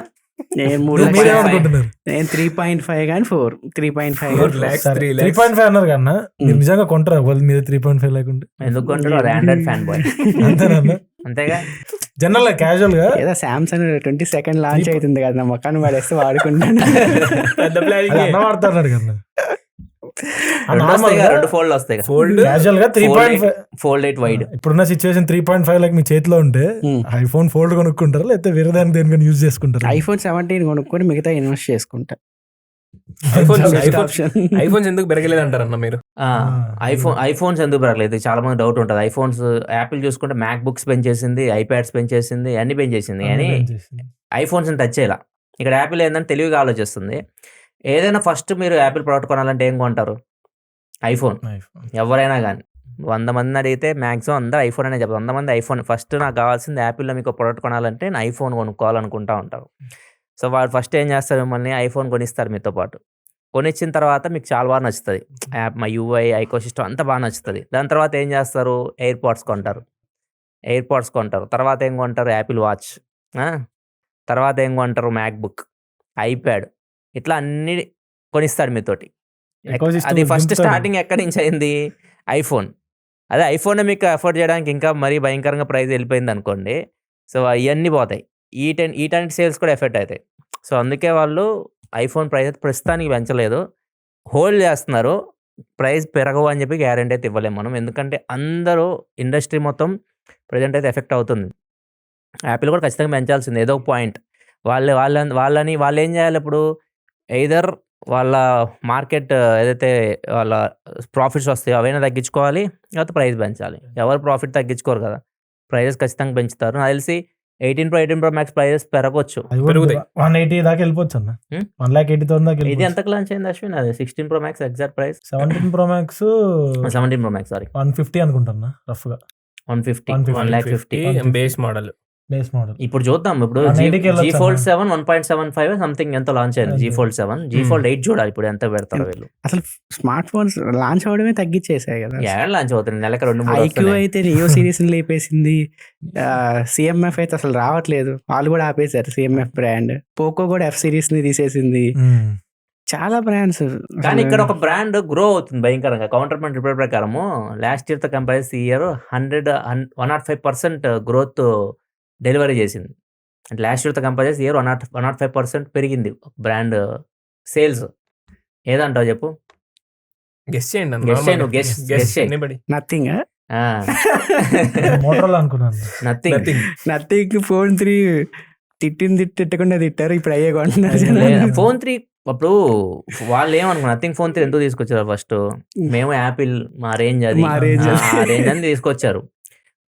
నేను మీరే అనుకుంటున్నారు? నేను 3.5 కానీ 3.5 3.5 అన్నారు కన్నా, మీరు నిజంగా కొంటారా వాళ్ళు మీద 3.5 లేకుంటే? ఎందుకు కొంటారు? ఆండ్రాయిడ్ ఫ్యాన్ బాయ్ అంతేనన్నా? అంతేగా. జనరల్ గా క్యాజువల్ గా ఏదో సామ్సంగ్ 22nd లాంచ్ అవుతుంది కదా, మొక్కను పడేస్తే వాడుకుంటాను. పెద్ద ప్లానింగ్. అన్న వాడుతున్నాడు కన్నా. 2 ఫోల్డ్ వస్తాయి. క్యాజువల్ గా 3.5 ఫోల్డ్ 8 వైడ్. ఇప్పుడున్న సిచ్యువేషన్ 3.5 లైక్ మీ చేతిలో ఉంటే ఐఫోన్ ఫోల్డ్ కొనుక్కుంటారా, లేకపోతే వేరే దానికి దేనికైనా యూజ్ చేసుకుంటారు? iPhone 17 కొనుక్కొని మిగతా ఇన్వెస్ట్ చేసుకుంటా. ఐఫోన్స్ ఎందుకు పెరగలేదు అంటారన్న మీరు? ఐఫోన్స్ ఎందుకు పెరగలేదు చాలా మంది డౌట్ ఉంటుంది. ఐఫోన్స్ యాపిల్ చూసుకుంటే మ్యాక్ బుక్స్ పెంచేసింది, ఐప్యాడ్స్ పెంచేసింది, అన్ని పెంచేసింది, కానీ ఐఫోన్స్ టచ్ చేయాల. ఇక్కడ యాపిల్ ఏంటంటే తెలివిగా ఆలోచిస్తుంది. ఏదైనా ఫస్ట్ మీరు యాపిల్ ప్రోడక్ట్ కొనాలంటే ఏం కొంటారు? ఐఫోన్. ఎవరైనా కానీ 100 మందిని అడిగితే మ్యాక్సిమం అందరూ ఐఫోన్ అనే చెప్తారు. 100 మంది ఐఫోన్. ఫస్ట్ నాకు కావాల్సింది యాపిల్లో మీకు ప్రోడక్ట్ కొనాలంటే నేను ఐఫోన్ కొనుక్కోవాలనుకుంటా ఉంటారు. సో వాడు ఫస్ట్ ఏం చేస్తారు, మిమ్మల్ని ఐఫోన్ కొనిస్తారు మీతో పాటు. కొనిచ్చిన తర్వాత మీకు చాలా బాగా నచ్చుతుంది యాప్, మా యూఐ, ఐకోసిస్టమ్ అంతా బాగా నచ్చుతుంది. దాని తర్వాత ఏం చేస్తారు, ఎయిర్పాడ్స్ కొంటారు. తర్వాత ఏం కొంటారు, యాపిల్ వాచ్. తర్వాత ఏం కొంటారు, మ్యాక్ బుక్, ఐప్యాడ్, ఇట్లా అన్ని కొనిస్తాడు మీతోటి. అది ఫస్ట్ స్టార్టింగ్ ఎక్కడి నుంచి అయింది, ఐఫోన్. అదే ఐఫోన్ మీకు అఫోర్డ్ చేయడానికి ఇంకా మరీ భయంకరంగా ప్రైస్ వెళ్ళిపోయింది అనుకోండి, సో ఇవన్నీ పోతాయి. ఈ10 సేల్స్ కూడా ఎఫెక్ట్ అవుతాయి. సో అందుకే వాళ్ళు ఐఫోన్ ప్రైస్ అయితే ప్రస్తుతానికి పెంచలేదు, హోల్డ్ చేస్తున్నారు. ప్రైస్ పెరగవు అని చెప్పి గ్యారెంటీ అయితే ఇవ్వలేము మనం, ఎందుకంటే అందరూ ఇండస్ట్రీ మొత్తం ప్రజెంట్ అయితే ఎఫెక్ట్ అవుతుంది. యాపిల్ కూడా ఖచ్చితంగా పెంచాల్సింది ఏదో ఒక పాయింట్. వాళ్ళు ఏం చేయాలి ఇప్పుడు, ఎయిదర్ వాళ్ళ మార్కెట్ ఏదైతే వాళ్ళ ప్రాఫిట్స్ వస్తాయో అవైనా తగ్గించుకోవాలి, లేకపోతే ప్రైస్ పెంచాలి. ఎవరు ప్రాఫిట్ తగ్గించుకోరు కదా, ప్రైజెస్ ఖచ్చితంగా పెంచుతారు. నాకు తెలిసి 18 Pro Max ప్రైజెస్ పెరగవచ్చు, 180 దాకా వెళ్ళిపోవచ్చు అన్న. 1,80,000 దాకా. ఇది ఎంతకు లాంచ్ అయింది అశ్విన్? అది 16 Pro Max exact price? 17 Pro Max 150 అనుకుంటున్నా రఫ్ గా. 150 బేస్ మోడల్. ఇప్పుడు చూద్దాం. ఇప్పుడు G Fold 7 1.75 సంథింగ్ ఎంత లాంచ్ అయింది. G Fold 7, G Fold 8 చూడాలి ఇప్పుడు ఎంత పెడతారు వీళ్ళు. అసలు స్మార్ట్ ఫోన్స్ లాంచ్ అవడమే తగ్గించేసాయి కదా. లాంచ్ అవుతుంది నెలకు 2-3. ఐక్యూ అయితే రియో సిరీస్ లేపేసింది, CMF అయితే అసలు రావట్లేదు, వాళ్ళు కూడా ఆపేశారు CMF బ్రాండ్. పోకో కూడా F సిరీస్ ని తీసేసింది, చాలా బ్రాండ్స్. కానీ ఇక్కడ ఒక బ్రాండ్ గ్రో అవుతుంది భయంకరంగా. కౌంటర్మెంట్ రిపోర్ట్ ప్రకారము లాస్ట్ ఇయర్ తో కంపేర్ చేసి ఈ ఇయర్ 105% గ్రోత్ డెలివరీ చేసింది. అంటే లాస్ట్ ఇయర్తో కంపేర్ చేసి ఇయర్ 105% పెరిగింది బ్రాండ్ సేల్స్. ఏదంటావు చెప్పు? గెస్ చేయండి. నథింగ్. నథింగ్. ఫోన్ 3 తిట్టకుండా తిట్టారు, ఇప్పుడు అయ్యే కొంటున్నారు. ఫోన్ 3 అప్పుడు వాళ్ళు ఏమనుకున్నారు, నథింగ్ ఫోన్ 3 ఎందుకు తీసుకొచ్చారు? ఫస్ట్ మేము యాపిల్ మా రేంజ్ అది అని తీసుకొచ్చారు.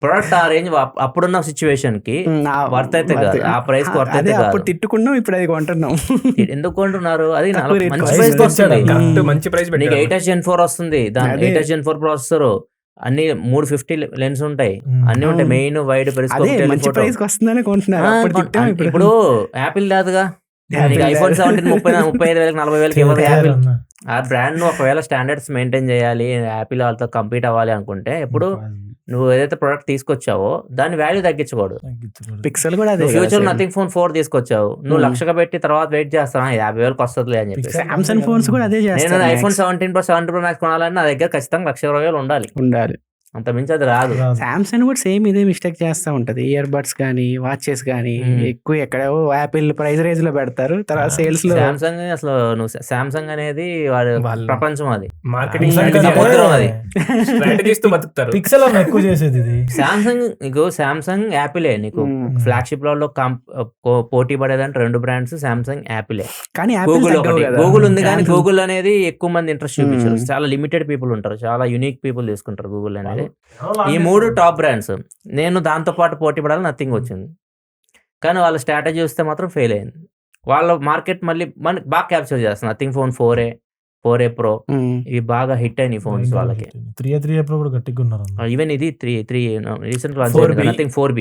ప్రొడక్ట్ ఆ రేంజ్ అప్పుడున్న సిచ్యువేషన్ కి వర్త్ అయితే కాదు, ఆ ప్రైస్ కి వర్త్ అయితే కాదు. తిట్టుకున్నాం, ఇప్పుడు అది కొంటున్నాం. ఎందుకు కొంటున్నారు? అది మంచి ప్రైస్ వస్తుంది, మంచి ప్రైస్. నీకు 8S Gen 4 వస్తుంది, దాని 8S Gen 4 ప్రాసెసర్, అన్ని 350 లెన్స్ ఉంటాయి, అన్ని ఉంటాయి, మెయిన్ వైడ్ పెరిస్కోప్. ఇప్పుడు యాపిల్ లేదుగా, ఐఫోన్ 17 35,000 40,000 ఇవ్వదు యాపిల్. ఆ బ్రాండ్ ను ఒకవేళ స్టాండర్డ్స్ మెయింటైన్ చేయాలి, యాపిల్ వాళ్ళతో కంపీట్ అవ్వాలి అనుకుంటే ఇప్పుడు నువ్వు ఏదైతే ప్రొడక్ట్ తీసుకొచ్చావో దాని వాల్యూ తగ్గించకూడదు. పిక్సెల్ కూడా ఫ్యూచర్ నథింగ్ ఫోన్ 4 తీసుకొచ్చావు, నువ్వు లక్షగా పెట్టి తర్వాత వెయిట్ చేస్తాను 50,000 వస్తుంది అని చెప్పి. సామ్సంగ్ ఫోన్స్ కూడా అదే చేస్తాను. నేను ఐఫోన్ 17 Pro Max కొనాలని నా దగ్గర ఖచ్చితంగా 1,20,000 ఉండాలి. అంత మించి అది రాదు. సామ్సంగ్ కూడా సేమ్ ఇదే మిస్టేక్ చేస్తూ ఉంటుంది. ఇయర్ బడ్స్ కానీ వాచెస్ కానీ ఎక్కువ ఎక్కడో యాపిల్ ప్రైస్ రేంజ్ లో పెడతారు, తర్వాత సేల్స్ లో సామ్సంగ్ అసలు నువ్వు సామ్సంగ్ అనేది వాళ్ళు ప్రపంచం, అది మార్కెటింగ్ సముద్రం, అది స్ట్రాటజీస్ తో బతుకుతారు. పిక్సెల్ ఎక్కువ చేసేది ఇది. సామ్సంగ్ యాపిలే నీకు ఫ్లాగ్షిప్ లో పోటీ పడేదంటే 2 బ్రాండ్స్ సామ్సంగ్ యాపిలే. కానీ గూగుల్ ఉంది కానీ గూగుల్ అనేది ఎక్కువ మంది ఇంట్రెస్ట్ చూపించారు. చాలా లిమిటెడ్ పీపుల్ ఉంటారు, చాలా యూనిక్ పీపుల్ తీసుకుంటారు గూగుల్ అనేది. ఈ 3 టాప్ బ్రాండ్స్. నేను దాంతో పాటు పోటీ పడాలి నథింగ్ వచ్చింది, కానీ వాళ్ళ స్ట్రాటజీ చూస్తే మాత్రం ఫెయిల్ అయింది. వాళ్ళ మార్కెట్ మళ్ళీ మనకి బాగా క్యాప్చర్ చేస్తుంది. నథింగ్ ఫోన్ 4A Pro ఇవి బాగా హిట్ అయినాయి ఫోన్స్ వాళ్ళకి. 3A Pro కూడా గట్టిగా ఉన్నారు. ఈవెన్ ఇది 3 రీసెంట్ లాంచ్ అయింది, నథింగ్ 4B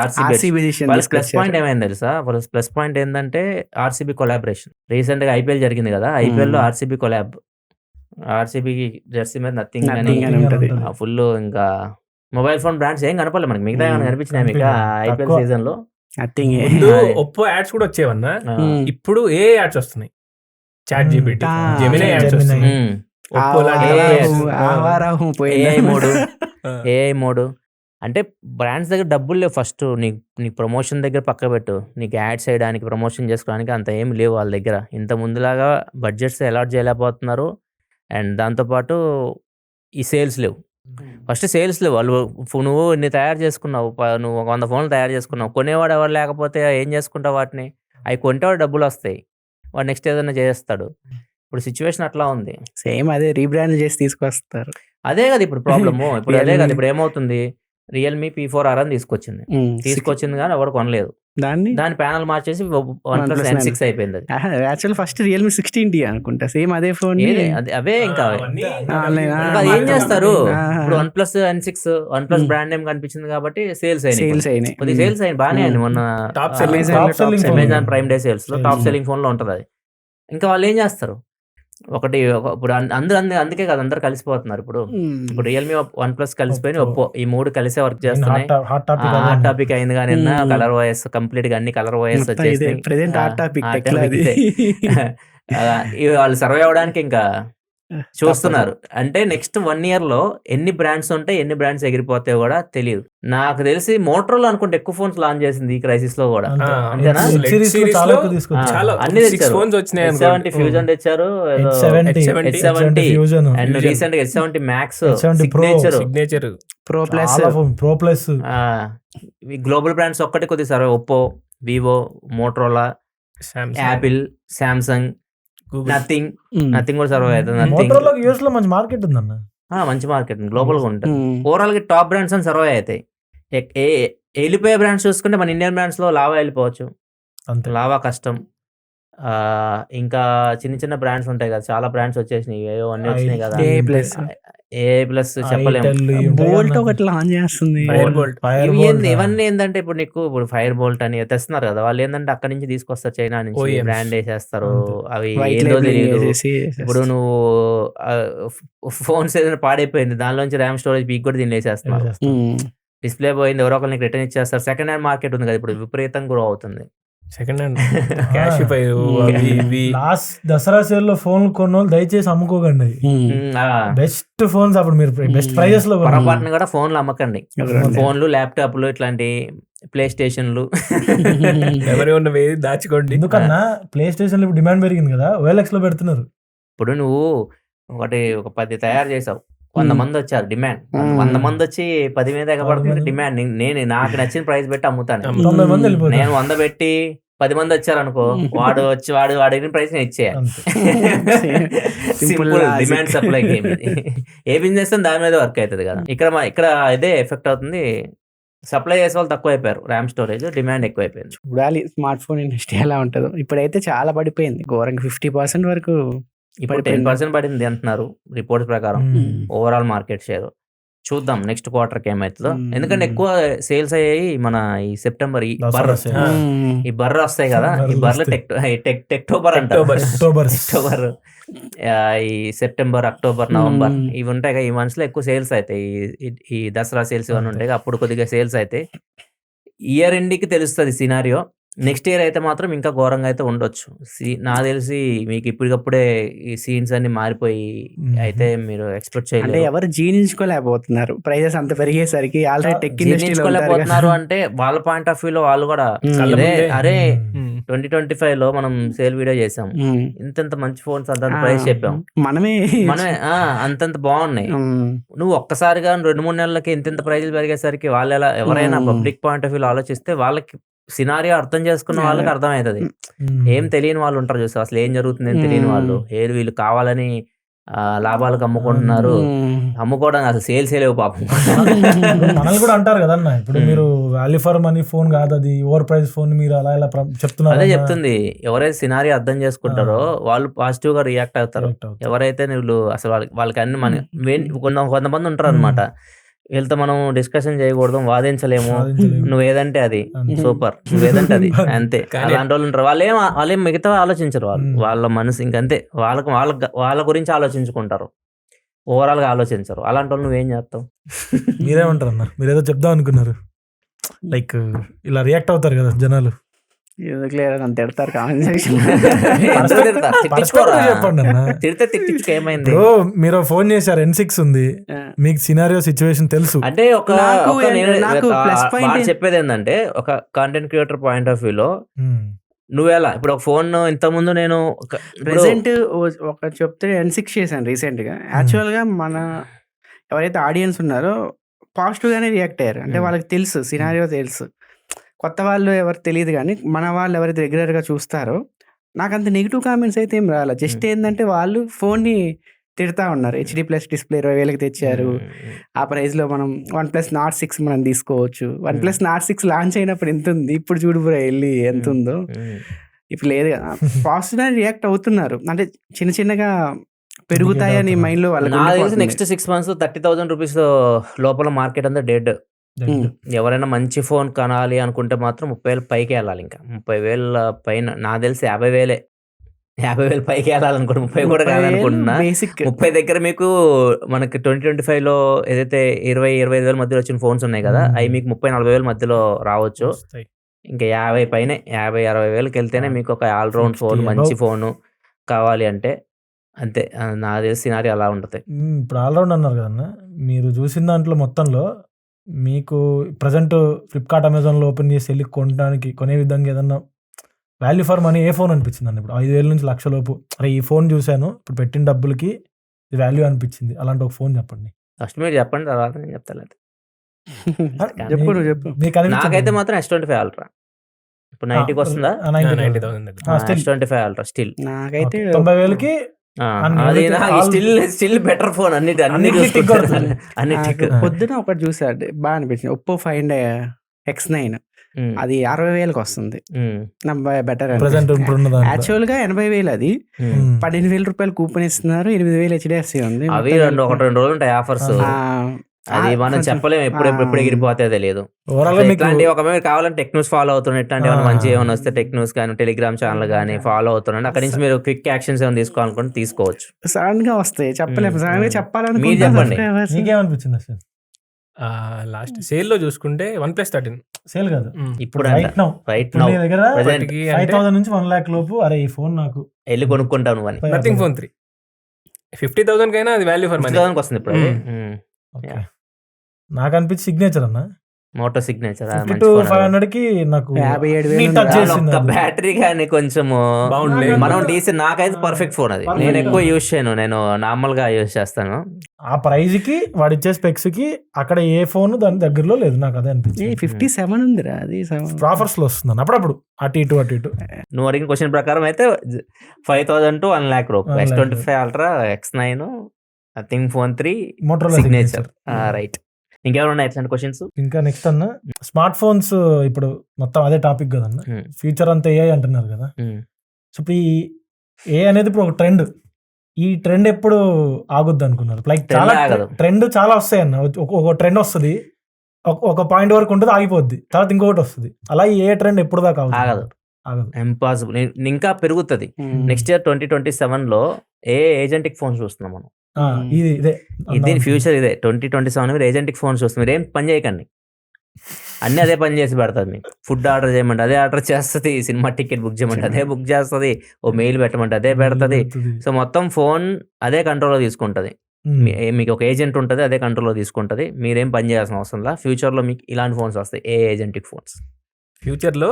RCB. వాళ్ళ ప్లస్ పాయింట్ ఏమైంది తెలుసా? వాళ్ళ ప్లస్ పాయింట్ ఏంటంటే RCB కొలాబరేషన్. రీసెంట్ గా IPL జరిగింది కదా, IPL లో RCB కొలాబ్, RCB జెర్సీ మీద నథింగ్ అని ఫుల్. ఇంకా మొబైల్ ఫోన్ బ్రాండ్స్ ఏం కనపడలేదు మనకి. మిగతా ఏమైనా కనిపించినాయి మీకు IPL సీజన్ లో? ఒప్పో యాడ్స్ కూడా వచ్చేవన్నా, ఇప్పుడు ఏ యాడ్స్ వస్తున్నాయి? చాట్ జీపీటీ, జెమినీ యాడ్స్ వస్తున్నాయి. AI మోడ్ అంటే బ్రాండ్స్ దగ్గర డబ్బులు లేవు. ఫస్ట్ నీకు ప్రమోషన్ దగ్గర పక్క పెట్టు, నీకు యాడ్స్ వేయడానికి ప్రమోషన్ చేసుకోవడానికి అంత ఏమి లేవు వాళ్ళ దగ్గర. ఇంత ముందులాగా బడ్జెట్స్ అలాట్ చేయలేకపోతున్నారు. అండ్ దాంతోపాటు ఈ సేల్స్ లేవు. ఫస్ట్ సేల్స్ లేవు. వాళ్ళు నువ్వు ఇన్ని తయారు చేసుకున్నావు, నువ్వు 100 ఫోన్లు తయారు చేసుకున్నావు, కొనేవాడు ఎవరు లేకపోతే ఏం చేసుకుంటావు వాటిని? అవి కొంటేవాడు డబ్బులు వస్తాయి, వాడు నెక్స్ట్ ఏదైనా చేస్తాడు. ఇప్పుడు సిచ్యువేషన్ అట్లా ఉంది. సేమ్ అదే రీబ్రాండ్ చేసి తీసుకొస్తారు. అదే కదా ఇప్పుడు ప్రాబ్లము. ఇప్పుడు అదే కదా ఇప్పుడు ఏమవుతుంది, రియల్మీ P4R అని తీసుకొచ్చింది కానీ ఎవరు కొనలేదు. దాని ప్యానల్ మార్చేసి OnePlus N6 అయిపోయింది. యాక్చువల్ ఫస్ట్ రియల్మీ 16T అనుకుంటా, సేమ్ అదే ఫోన్. అవే ఇంకా ఏం చేస్తారు ఇప్పుడు? OnePlus N6 OnePlus brand name కనిపించింది కాబట్టి సేల్స్ అయినాయి. సేల్స్ అయినాయి బాగానే అండి. మొన్న అమెజాన్ ప్రైమ్ డే సేల్స్ లో టాప్ సెల్లింగ్ ఫోన్ లో ఉంటది అది. ఇంకా వాళ్ళు ఏం చేస్తారు? ఇప్పుడు అందుకే కదా అందరు కలిసిపోతున్నారు. ఇప్పుడు రియల్మీ OnePlus కలిసిపోయి ఒప్పో, ఈ 3 కలిసే వర్క్ చేస్తున్నాయి. హాట్ టాపిక్ అయింది కానీ కలర్ OS కంప్లీట్ గా అన్ని కలర్ OS వచ్చేసి వాళ్ళు సర్వే అవడానికి ఇంకా చూస్తున్నారు. అంటే నెక్స్ట్ 1 year లో ఎన్ని బ్రాండ్స్ ఉంటాయి, ఎన్ని బ్రాండ్స్ ఎగిరిపోతాయో కూడా తెలియదు. నాకు తెలిసి మోటరోలా అనుకుంటే ఎక్కువ ఫోన్స్ లాంచ్ చేసింది ఈ క్రైసిస్ లో కూడా. అంతేనా? అన్ని తెచ్చారు. H70 ఫ్యూజన్ తెచ్చారు, H70 అండ్ రీసెంట్ గా H70 Max, signature Pro Plus. Global brands ఒక్కటి కొద్దిగా survey. Oppo, Vivo, Motorola, Apple, Samsung, nothing కూడా సర్వే అవుతుంది. మంచి మార్కెట్ ఉందన్న, మంచి మార్కెట్ గ్లోబల్ గా ఉంటుంది. ఓవరాల్ గా టాప్ బ్రాండ్స్ అని సర్వే అవుతాయి. వెళ్ళిపోయే బ్రాండ్స్ చూసుకుంటే మన ఇండియన్ బ్రాండ్స్ లో లావా వెళ్ళిపోవచ్చు, లావా కష్టం. ఇంకా చిన్న బ్రాండ్స్ ఉంటాయి కదా, చాలా బ్రాండ్స్ వచ్చేసినాయి, ఏవో అన్ని వచ్చినాయి కదా. A+ చెప్పలేము. బోల్ట్ ఒకటి లాంచ్ చేస్తుంది. ఇవన్నీ ఏంటంటే ఇప్పుడు నీకు ఇప్పుడు ఫైర్ బోల్ట్ అని తెస్తున్నారు కదా, వాళ్ళు ఏంటంటే అక్కడ నుంచి తీసుకొస్తారు, చైనా నుంచి బ్రాండ్ వేసేస్తారు. అవి ఏందో తెలియదు. ఇప్పుడు నువ్వు ఫోన్స్ ఏదైనా పాడైపోయింది, దానిలోంచి ర్యామ్ స్టోరేజ్ పీక్ కూడా దీన్ని వేసేస్తున్నారు. డిస్ప్లే పోయింది, ఎవరో ఒకరు నీకు రిటర్న్ ఇచ్చేస్తారు. సెకండ్ హ్యాండ్ మార్కెట్ ఉంది కదా ఇప్పుడు, విపరీతంగా గ్రో అవుతుంది. Second hand cash last Dasara sale లో ఫోన్ కొన్నోళ్ళు దయచేసి అమ్ముకోకండి. బెస్ట్ ఫోన్స్ అప్పుడు మీరు బెస్ట్ ప్రైజెస్ లో పొరపాటున కూడా ఫోన్లు అమ్మకండి. ఫోన్లు, ల్యాప్టాప్లు, ఇట్లాంటి ప్లే స్టేషన్లు ఎవరి ఉన్నవి దాచుకోండి. ఎందుకన్నా ప్లే స్టేషన్ ఇప్పుడు డిమాండ్ పెరిగింది కదా, OLX లో పెడుతున్నారు. ఇప్పుడు నువ్వు ఒక 10 తయారు చేసావు, 100 మంది వచ్చారు, డిమాండ్ 100 మంది వచ్చి 10 మీద ఎగబడుతుంది డిమాండ్. నేను నాకు నచ్చిన ప్రైస్ పెట్టి అమ్ముతాను. నేను 100 పెట్టి 10 మంది వచ్చారు అనుకో, వాడు అడిగిన ప్రైస్ నేను ఇచ్చేయాలి. సింపుల్ డిమాండ్ సప్లై గేమ్ ఇది. ఏ బిజినెస్ దాని మీద వర్క్ అవుతుంది కదా. ఇక్కడ ఇదే ఎఫెక్ట్ అవుతుంది. సప్లై చేసే వాళ్ళు తక్కువ అయిపోయారు, ర్యామ్ స్టోరేజ్ డిమాండ్ ఎక్కువ అయిపోయింది. చూడాలి స్మార్ట్ ఫోన్ ఇండస్ట్రీ ఎలా ఉంటుందో. ఇప్పుడైతే చాలా పడిపోయింది ఘోరంగా, 50% వరకు. ఇప్పుడు 10% పడింది అంటున్నారు రిపోర్ట్స్ ప్రకారం ఓవరాల్ మార్కెట్ షేర్. చూద్దాం నెక్స్ట్ క్వార్టర్కి ఏమవుతుందో. ఎందుకంటే ఎక్కువ సేల్స్ అయ్యాయి మన ఈ సెప్టెంబర్. ఈ బర్ర వస్తాయి కదా, ఈ బర్రెలు టెక్టోబర్ అంటారు. అక్టోబర్, ఈ సెప్టెంబర్, అక్టోబర్, నవంబర్ ఇవి ఉంటాయి కదా, ఈ మంత్స్ లో ఎక్కువ సేల్స్ అవుతాయి. ఈ దసరా సేల్స్ ఇవన్నీ ఉంటాయి, అప్పుడు కొద్దిగా సేల్స్ అయితే. ఇయర్ ఎండ్కి తెలుస్తుంది సినారియో. నెక్స్ట్ ఇయర్ అయితే మాత్రం ఇంకా ఘోరంగా అయితే ఉండొచ్చు. నాకు తెలిసి మీకు ఇప్పటికప్పుడే ఈ సీన్స్ అన్ని మారిపోయి అయితే మీరు ఎక్స్పెక్ట్ అంటే చేయలేరు. ఎవరు జీర్ణించుకోలేకపోతున్నారు ప్రైజెస్ అంత పెరిగేసరికి. ఆల్రెడీ టెక్ ఇండస్ట్రీలో జీర్ణించుకోలేకపోతున్నారు అంటే వాళ్ళ పాయింట్ ఆఫ్ వ్యూలో వాళ్ళు కూడా కళ్ళ ఇదే ముందే. అరే 2025 లో మనం సేల్ వీడియో చేసాం, ఇంత మంచి ఫోన్స్ అంతంత ప్రైస్ చెప్పాం మనమే అంతంత బాగున్నాయి. ఉమ్, నువ్వు ఒక్కసారిగా 2-3 నెలలకి ఇంత ప్రైజులు పెరిగేసరికి వాళ్ళు ఎవరైనా పబ్లిక్ పాయింట్ ఆఫ్ వ్యూలో ఆలోచిస్తే వాళ్ళకి సినారియో అర్థం చేసుకున్న వాళ్ళకి అర్థమవుతుంది. ఏం తెలియని వాళ్ళు ఉంటారు చూస్తే అసలు ఏం జరుగుతుంది అని తెలియని వాళ్ళు వీళ్ళు కావాలని లాభాలకు అమ్ముకుంటున్నారు. అమ్ముకోవడానికి అసలు సేల్స్ లేవు పాపం. మనల్ని కూడా అంటారు కదన్న, ఇప్పుడు మీరు వాల్యూ ఫర్ మనీ ఫోన్ కాదు అది, ఓవర్ ప్రైస్ ఫోన్ మీరు అలా ఇలా చెప్తున్నారు. అదే చెప్తుంది, ఎవరైతే సినారియో అర్థం చేసుకుంటారో వాళ్ళు పాజిటివ్ గా రియాక్ట్ అవుతారు. ఎవరైతే నువ్వు అసలు వాళ్ళకి అన్ని కొంతమంది ఉంటారు అనమాట, వీళ్ళతో మనం డిస్కషన్ చేయకూడదు, వాదించలేము, నువ్వు ఏదంటే అది సూపర్, నువ్వేదంటే అది అంతే. అలాంటి వాళ్ళు ఉంటారు. వాళ్ళేం మిగతా ఆలోచించరు, వాళ్ళ మనసు ఇంకంతే, వాళ్ళ గురించి ఆలోచించుకుంటారు, ఓవరాల్ గా ఆలోచించరు. అలాంటి వాళ్ళు నువ్వేం చేస్తావు? మీరేమంటారు అన్న? మీరేదో చెప్దాం అనుకున్నారు, లైక్ ఇలా రియాక్ట్ అవుతారు కదా జనాలు. తిడతారు కామెంట్ సెక్షన్. చెప్పండి అన్న. తిడితే తిట్టించుకో, ఏమైంది? మీరు ఫోన్ చేశారు, N6 ఉంది, మీకు సినారియో సిచ్యువేషన్ తెలుసు. అంటే చెప్పేది ఏంటంటే, ఒక కంటెంట్ క్రియేటర్ పాయింట్ ఆఫ్ వ్యూలో నువ్వెలా ఇప్పుడు ఒక ఫోన్ ఇంత ముందు నేను ప్రెసెంట్ ఒక చెప్తే N6 చేశాను రీసెంట్ గా. యాక్చువల్ గా మన ఎవరైతే ఆడియన్స్ ఉన్నారో పాజిటివ్ గానే రియాక్ట్ అయ్యారు. అంటే వాళ్ళకి తెలుసు సినారియో తెలుసు. కొత్త వాళ్ళు ఎవరు తెలియదు కానీ మన వాళ్ళు ఎవరైతే రెగ్యులర్గా చూస్తారో నాకు అంత నెగిటివ్ కామెంట్స్ అయితే ఏం రాలేదు. జస్ట్ ఏంటంటే వాళ్ళు ఫోన్ని తిడతా ఉన్నారు, HD+ డిస్ప్లే 20,000కి తెచ్చారు, ఆ ప్రైస్లో మనం OnePlus Nord 6 మనం తీసుకోవచ్చు. OnePlus Nord 6 లాంచ్ అయినప్పుడు ఎంత ఉంది, ఇప్పుడు చూడు బ్రో వెళ్ళి ఎంత ఉందో. ఇప్పుడు లేదు కదా, పాజిటివ్గా రియాక్ట్ అవుతున్నారు. అంటే చిన్న చిన్నగా పెరుగుతాయని మైండ్లో వాళ్ళకి. నెక్స్ట్ 6 months 30,000 రూపీస్ లోపల మార్కెట్ అంతా డెడ్. ఎవరైనా మంచి ఫోన్ కొనాలి అనుకుంటే మాత్రం 30,000 పైకి వెళ్ళాలి. ఇంకా 30,000 పైన నాకు తెలిసి 50,000 పైకి వెళ్ళాలనుకుంటే 30 కూడా కాదనుకుంటున్నా. 30 దగ్గర మీకు మనకి 2025లో ఏదైతే 20,000-25,000 మధ్యలో వచ్చిన ఫోన్స్ ఉన్నాయి కదా, అవి మీకు 30,000-40,000 మధ్యలో రావచ్చు. ఇంకా 50 పైనే 50,000-60,000కి వెళ్తేనే మీకు ఒక ఆల్రౌండ్ ఫోన్, మంచి ఫోను కావాలి అంటే అంతే. నాకు తెలిసి సినారీ అలా ఉంటుంది. ఇప్పుడు ఆల్రౌండ్ అన్నారు కదన్నా, మీరు చూసిన దాంట్లో మొత్తంలో మీకు ప్రజెంట్ ఫ్లిప్కార్ట్, అమెజాన్లో ఓపెన్ చేసి వెళ్ళి కొనే విధంగా ఏదన్నా value for money A phone అనిపించింది అన్న? ఇప్పుడు 5,000 నుంచి 1,00,000 లోపు, అరే ఈ ఫోన్ చూశాను, ఇప్పుడు పెట్టిన డబ్బులకి ఇది వాల్యూ అనిపించింది, అలాంటి ఒక ఫోన్ చెప్పండి. ఫస్ట్ మీరు చెప్పండి, తర్వాత నేను చెప్తాను. చెప్పు. నాకైతే మాత్రం S25 Ultra ఇప్పుడు 90కి వస్తుందా? 90,000 S25 Ultra స్టిల్ నాకైతే 90,000కి స్టిల్ బెటర్ ఫోన్. అన్ని పొద్దున ఒకటి చూసాడు బాగా అనిపించింది, Oppo Find X9. అది 60,000కి వస్తుంది, బెటర్. యాక్చువల్ గా 80,000, అది 15,000 రూపాయలు కూపన్ ఇస్తున్నారు, 8,000 HDFC ఉంది. అవి 2 రోజులు ఉంటాయి ఆఫర్స్, అది మనం చెప్పలేము ఎప్పుడు ఎగిరిపోతే తెలియదు. ఇట్లాంటి ఒకవేళ కావాలంటే టెక్ న్యూస్ ఫాలో అవుతున్నాయి, ఇట్లాంటి ఏమైనా మంచి ఏమైనా వస్తే టెక్ న్యూస్ కానీ టెలిగ్రామ్ ఛానల్ కానీ ఫాలో అవుతున్నాయి, అక్కడి నుంచి మీరు క్విక్ యాక్షన్స్ ఏమైనా తీసుకోవాలనుకుంటే తీసుకోవచ్చు. సడన్ గా వస్తాయి, చెప్పలేము. సడన్ గా చెప్పాలని మీరు చెప్పండి, మీకేమనిపించింది అసలు? లాస్ట్ సేల్ లో చూసుకుంటే OnePlus 13 సేల్ కాదు, ఇప్పుడు రైట్ నౌ దగ్గర 5,000 నుంచి 1,00,000 లోపు, అరే ఈ ఫోన్ నాకు వెళ్ళి కొనుక్కుంటాను నువ్వు అని. నథింగ్ ఫోన్ 3 50,000 కైనా అది వాల్యూ ఫర్ మనీ వస్తుంది ఇప్పుడు. నాకు అనిపించి సిగ్నేచర్ అన్న, మోటో సిగ్నేచర్ 500కి నాకు 57,000 బ్యాటరీ కానీ కొంచెం బాగుంది. మనం డీసెంట్, నాకైతే పర్ఫెక్ట్ ఫోన్ అది. నేను ఎక్కువ యూజ్ చేయను, నేను నార్మల్ గా యూజ్ చేస్తాను. ఆ ప్రైజ్ కి వాడు ఇచ్చే స్పెక్స్ కి అక్కడ ఏ ఫోన్ దాని దగ్గరలో లేదు, నాకు అదే అనిపించింది. 57 ఉందిరా, అది ఆఫర్స్ లో వస్తుంది అప్పుడప్పుడు, అటు ఇటు. నువ్వు అడిగిన క్వశ్చన్ ప్రకారం అయితే 5,000 to 1,00,000 రూపాయలు. S25 Ultra, X9, nothing phone 3, Motorola signature. Right, ఇంకెవరు ఉన్నాయి ఇట్లాంటి క్వశ్చన్స్? ఇంకా నెక్స్ట్ అన్న, స్మార్ట్ ఫోన్స్ ఇప్పుడు మొత్తం అదే టాపిక్ కదన్న, ఫ్యూచర్ అంతా AI అంటున్నారు కదా. సో ఇప్పుడు ఈ AI అనేది ఇప్పుడు ఒక ట్రెండ్, ఈ ట్రెండ్ ఎప్పుడు ఆగుద్ది అనుకున్నారు? లైక్ చాలా ట్రెండ్ చాలా వస్తాయి అన్న, ఒక ట్రెండ్ వస్తుంది, ఒక పాయింట్ వరకు ఉంటుంది, ఆగిపోద్ది, తర్వాత ఇంకొకటి వస్తుంది. అలా ఏ ట్రెండ్ ఎప్పుడు దాకా ఆగదు, ఇంపాసిబుల్, ఇంకా పెరుగుతుంది. నెక్స్ట్ ఇయర్ 2027లో ఏజెంటిక్ ఫోన్స్ చూస్తున్నాం మనం. ఇది ఫ్యూచర్, ఇదే 2027 మీరు ఏజెంటిక్ ఫోన్స్ చూస్తుంది. మీరు ఏం పని చేయకండి, అన్నీ అదే పని చేసి పెడతది మీకు. ఫుడ్ ఆర్డర్ చేయమంటే అదే ఆర్డర్ చేస్తది, సినిమా టికెట్ బుక్ చేయమంటే అదే బుక్ చేస్తది, ఓ మెయిల్ పెట్టమంటే అదే పెడతది. సో మొత్తం ఫోన్ అదే కంట్రోల్‌లో తీసుకుంటది. మీకు ఒక ఏజెంట్ ఉంటది, అదే కంట్రోల్‌లో తీసుకుంటది. మీరేం పని చేయాల్సిన అవసరం లా. ఫ్యూచర్‌లో మీకు ఇలాంటి ఫోన్స్ వస్తాయి, ఏజెంటిక్ ఫోన్స్. ఫ్యూచర్‌లో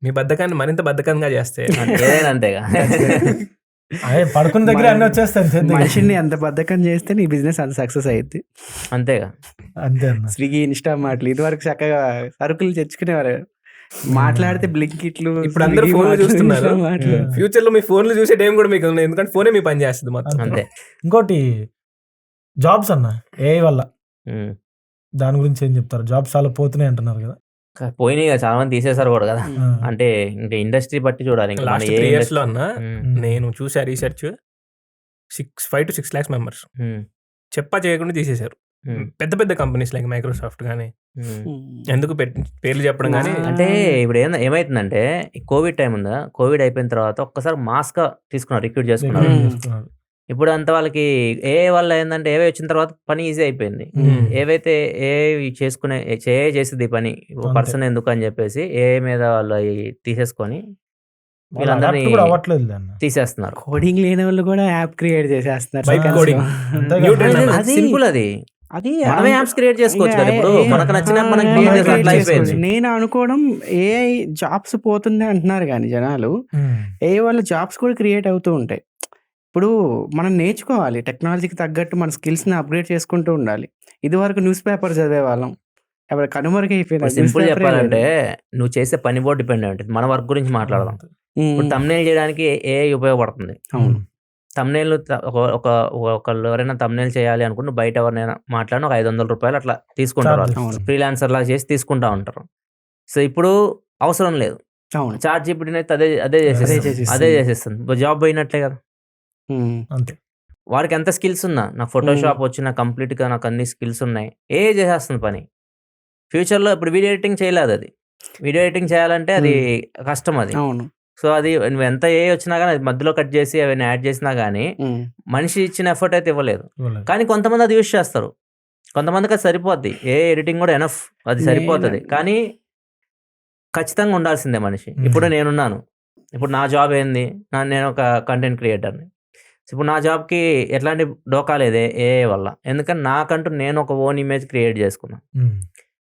మీ బద్ధకాన్ని మరింత బద్ధకంగా చేస్తాయి. ఏదైనా అంతేగా. అదే పడుకున్న దగ్గర అన్ని వచ్చేస్తాయి. మనిషిని అంత బద్ధకం చేస్తే నీ బిజినెస్ అంత సక్సెస్ అయ్యింది. అంతేగా. అంతే అన్న. స్విగ్గీ, ఇన్‌స్టామార్ట్‌లు ఇదివరకు చక్కగా సరుకులు తెచ్చుకునేవారు. మాట్లాడితే బ్లింకిట్లు, ఇప్పుడు అందరూ స్విగ్గీ ఫోన్లు మార్ట్లు, చూస్తున్నారు. ఇన్‌స్టామార్ట్లు. ఫ్యూచర్‌లో మీ ఫోన్లు చూసే టైం కూడా మీకు ఉంది. ఎందుకంటే ఫోనే మీ పని చేస్తుంది మొత్తం. అంతే. ఇంకోటి జాబ్స్ అన్న ఏఐ వల్ల, ఉమ్. దాని గురించి ఏం చెప్తారు? జాబ్స్ చాలా పోతున్నాయి అంటున్నారు కదా. పోయినాయి కదా, చాలా మంది తీసేశారు కూడా కదా. ఆ. అంటే ఇంకా ఇండస్ట్రీ బట్టి చూడాలి. ఇంకా మన లాస్ట్ ఏ 3 years industry- లో అన్న ఉమ్, నేను చూసా రీసెర్చ్ 5 to 6 lakhs మెంబర్స్ ఉమ్, చెప్పా చేయకుండా తీసేశారు. ఉమ్, పెద్ద పెద్ద కంపెనీస్ లైక్ మైక్రోసాఫ్ట్ కానీ ఉమ్. ఎందుకు పేర్లు చెప్పడం కానీ అంటే ఇప్పుడు ఏమైతుందంటే కోవిడ్ టైం ఉందా, కోవిడ్ అయిపోయిన తర్వాత ఒక్కసారి మాస్క్ తీసుకున్నారు, రిక్రూట్ చేసుకున్నారు. ఉమ్. చేస్తున్నారు. ఇప్పుడు అంత వాళ్ళకి ఏ వల్ల ఏంటంటే ఏవే వచ్చిన తర్వాత పని ఈజీ అయిపోయింది. ఉమ్. ఏవైతే ఏ చేసుకునే చేసేది పని అంతే. పర్సన్ ఎందుకు అని చెప్పేసి ఏ మీద వాళ్ళు అవి తీసేసుకొని వాళ్ళు వీళ్ళందరినీ adapt కూడా అవ్వట్లేదు అన్న. తీసేస్తున్నారు. కోడింగ్ లేని వాళ్ళు కూడా యాప్ క్రియేట్ చేసేస్తున్నారు. Vibe seconds coding. లో. అంతే New కదా. trend అన్న. అది- సింపుల్ అది. అది మనమే యాప్స్ క్రియేట్ చేసుకోవచ్చు కదా. ఇప్పుడు మనకు నచ్చిన మనం ఆ, క్రియేట్ మనం చేసి create అట్లా చేసుకోవచ్చు. అయిపోయింది. నేను అనుకోవడం ఏఐ జాబ్స్ పోతుంది అంటున్నారు కానీ జనాలు ఉమ్. ఏఐ వల్ల జాబ్స్ కూడా క్రియేట్ అవుతూ ఉంటాయి. ఇప్పుడు మనం నేర్చుకోవాలి, టెక్నాలజీకి తగ్గట్టు మన స్కిల్స్ని అప్గ్రేడ్ చేసుకుంటూ ఉండాలి. ఇది వరకు న్యూస్ పేపర్ చదివే వాళ్ళం, ఎవరు కనుమరుగైపోయినారు. సింపుల్ చెప్పాలంటే నువ్వు చేసే పని కూడా డిపెండ్ అయి ఉంటుంది. మన వర్క్ గురించి మాట్లాడదాం. ఇప్పుడు తమ్నేల్ చేయడానికి ఏ ఉపయోగపడుతుంది. అవును. తమ్నేల్ ఒకళ్ళు ఎవరైనా తమ్నేల్ చేయాలి అనుకుంటే బయట ఎవరైనా మాట్లాడిన ఒక 500 రూపాయలు అట్లా తీసుకుంటారు. Charges. అవును. ఫ్రీలాన్సర్ లాగా చేసి తీసుకుంటా ఉంటారు. సో ఇప్పుడు అవసరం లేదు, అవును. చాట్ జీపీటీ అయితే అదే చేసేస్తుంది. అదే చేసేస్తుంది. జాబ్ పోయినట్లే కదా. ఉమ్. అంతే. వాడికి ఎంత స్కిల్స్ ఉన్నా, నాకు ఫోటోషాప్ వచ్చిన కంప్లీట్గా నాకు అన్ని స్కిల్స్ ఉన్నాయి, ఏ చేసేస్తుంది పని. ఫ్యూచర్లో ఇప్పుడు వీడియో ఎడిటింగ్ చేయలేదు, అది వీడియో ఎడిటింగ్ చేయాలంటే అది కష్టం అది. అవును. సో అది నువ్వు ఎంత ఏ వచ్చినా కానీ అది మధ్యలో కట్ చేసి అవన్నీ యాడ్ చేసినా కానీ ఉమ్. మనిషి ఇచ్చిన ఎఫర్ట్ అయితే ఇవ్వలేదు. ఇవ్వలేదు. కానీ కొంతమంది అది యూస్ చేస్తారు, కొంతమందికి అది సరిపోద్ది. ఏ ఎడిటింగ్ కూడా ఎనఫ్, అది సరిపోతుంది. కానీ ఖచ్చితంగా ఉండాల్సిందే మనిషి. ఇప్పుడు నేనున్నాను, ఇప్పుడు నా జాబ్ ఏంది, నేను ఒక కంటెంట్ క్రియేటర్ని. ఇప్పుడు నా జాబ్కి ఎట్లాంటి డోకా లేదే ఏ వల్ల, ఎందుకంటే నాకంటూ నేను ఒక ఓన్ ఇమేజ్ క్రియేట్ చేసుకున్నాను. ఉమ్.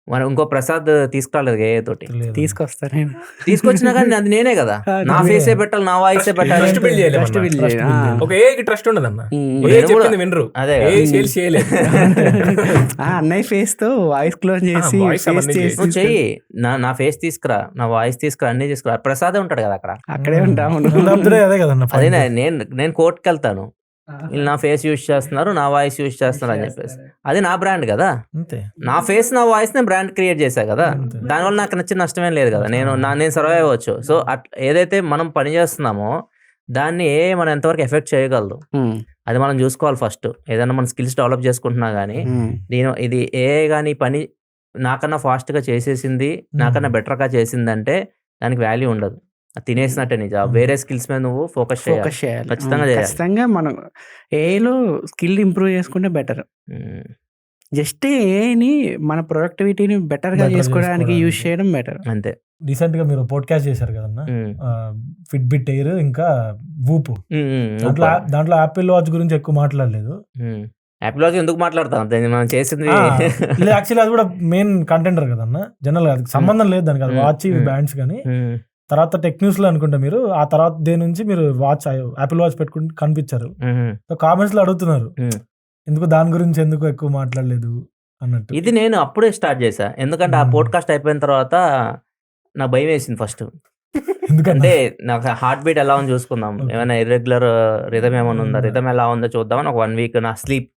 మనం ఇంకో ప్రసాద్ తీసుకురాలేదు ఏ తోటి, లేదు. తీసుకొస్తా నేను. తీసుకొచ్చినా కానీ అది నేనే కదా, నా ఫేసే పెట్టాలి, నా వాయిసే పెట్టాలి. Trust build చేయలేము Trust అన్న. build Trust చేయాలి. build ఆ. ఒక ఏఐకి ట్రస్ట్ ఉండదు అన్న. ఉమ్. ఏ నేను కూడా- చెప్పింది వినరు, అదే ఏ కదా. సేల్స్ చేయలేదు. ఆ అన్నయ్య ఫేస్ తో వాయిస్ క్లోజ్ చేసి voice face అవన్నీ చేసి నువ్వు చెయ్యి, నా ఫేస్ తీసుకురా, నా వాయిస్ తీసుకురా, అన్ని తీసుకురా. ప్రసాదే ఉంటాడు కదా అక్కడ. అక్కడే ఉంటాము. అదే కదన్న అదే point. నేను కోర్టుకి వెళ్తాను, వీళ్ళు నా ఫేస్ యూజ్ చేస్తున్నారు, నా వాయిస్ యూజ్ చేస్తున్నారు అని చెప్పేసి. అది నా బ్రాండ్ కదా, అంతే. నా ఫేస్ నా వాయిస్ నేను బ్రాండ్ క్రియేట్ చేశా కదా. అంతే. దానివల్ల నాకు నచ్చిన నష్టమేం లేదు కదా. నేను సర్వైవ్ అవ్వచ్చు. సో ఏదైతే మనం పని చేస్తున్నామో దాన్ని మనం ఎంతవరకు ఎఫెక్ట్ చేయగలదు అది మనం చూసుకోవాలి ఫస్ట్. ఏదైనా మన స్కిల్స్ డెవలప్ చేసుకుంటున్నా కానీ ఇది కానీ పని నాకన్నా ఫాస్ట్గా చేసేసింది, నాకన్నా బెటర్గా చేసిందంటే దానికి వాల్యూ ఉండదు, అది తినేసినట్టే నీ జాబ్. వేరే స్కిల్స్ మీద నువ్వు ఫోకస్ చేయాలి. ఖచ్చితంగా చేయాలి. ఖచ్చితంగా మనం ఏఐలో స్కిల్ ఇంప్రూవ్ చేసుకుంటే బెటర్. జస్ట్ ఏఐని మన ప్రొడక్టివిటీని బెటర్గా Better చేసుకోవడానికి యూజ్ చేసుకోవడానికి. చేయడం బెటర్. అంతే. రీసెంట్ గా మీరు పోడ్కాస్ట్ చేశారు కదన్నా, ఫిట్ బిట్ ఎయిర్ ఇంకా వూపు. దాంట్లో యాపిల్ వాచ్ గురించి ఎక్కువ మాట్లాడలేదు. యాపిల్ వాచ్ ఎందుకు మాట్లాడతాం, మనం చేసింది యాక్చువల్లీ అది కూడా మెయిన్ కంటెండర్ కదన్నా. జనరల్ గా అది సంబంధం లేదు దానికి, అది వాచ్ బ్యాండ్స్ కానీ. తర్వాత టెక్ న్యూస్ లో అనుకుంటా మీరు ఆ తర్వాత దేని నుంచి మీరు వాచ్ యాపిల్ వాచ్ పెట్టుకుంటూ కనిపించారు. కామెంట్స్ లో అడుగుతున్నారు ఎందుకు దాని గురించి ఎందుకు ఎక్కువ మాట్లాడలేదు అన్నట్టు. ఇది నేను అప్పుడే స్టార్ట్ చేశా, ఎందుకంటే ఆ పోడ్కాస్ట్ అయిపోయిన తర్వాత నాకు భయం వేసింది ఫస్ట్. ఎందుకంటే అంటే నాకు హార్ట్ బీట్ ఎలా ఉందో చూసుకుందాం, ఏమైనా ఇర్రెగ్యులర్ రిథమ్ ఏమైనా ఉందా, రిథమ్ ఎలా ఉందో చూద్దామని ఒక 1 week నా స్లీప్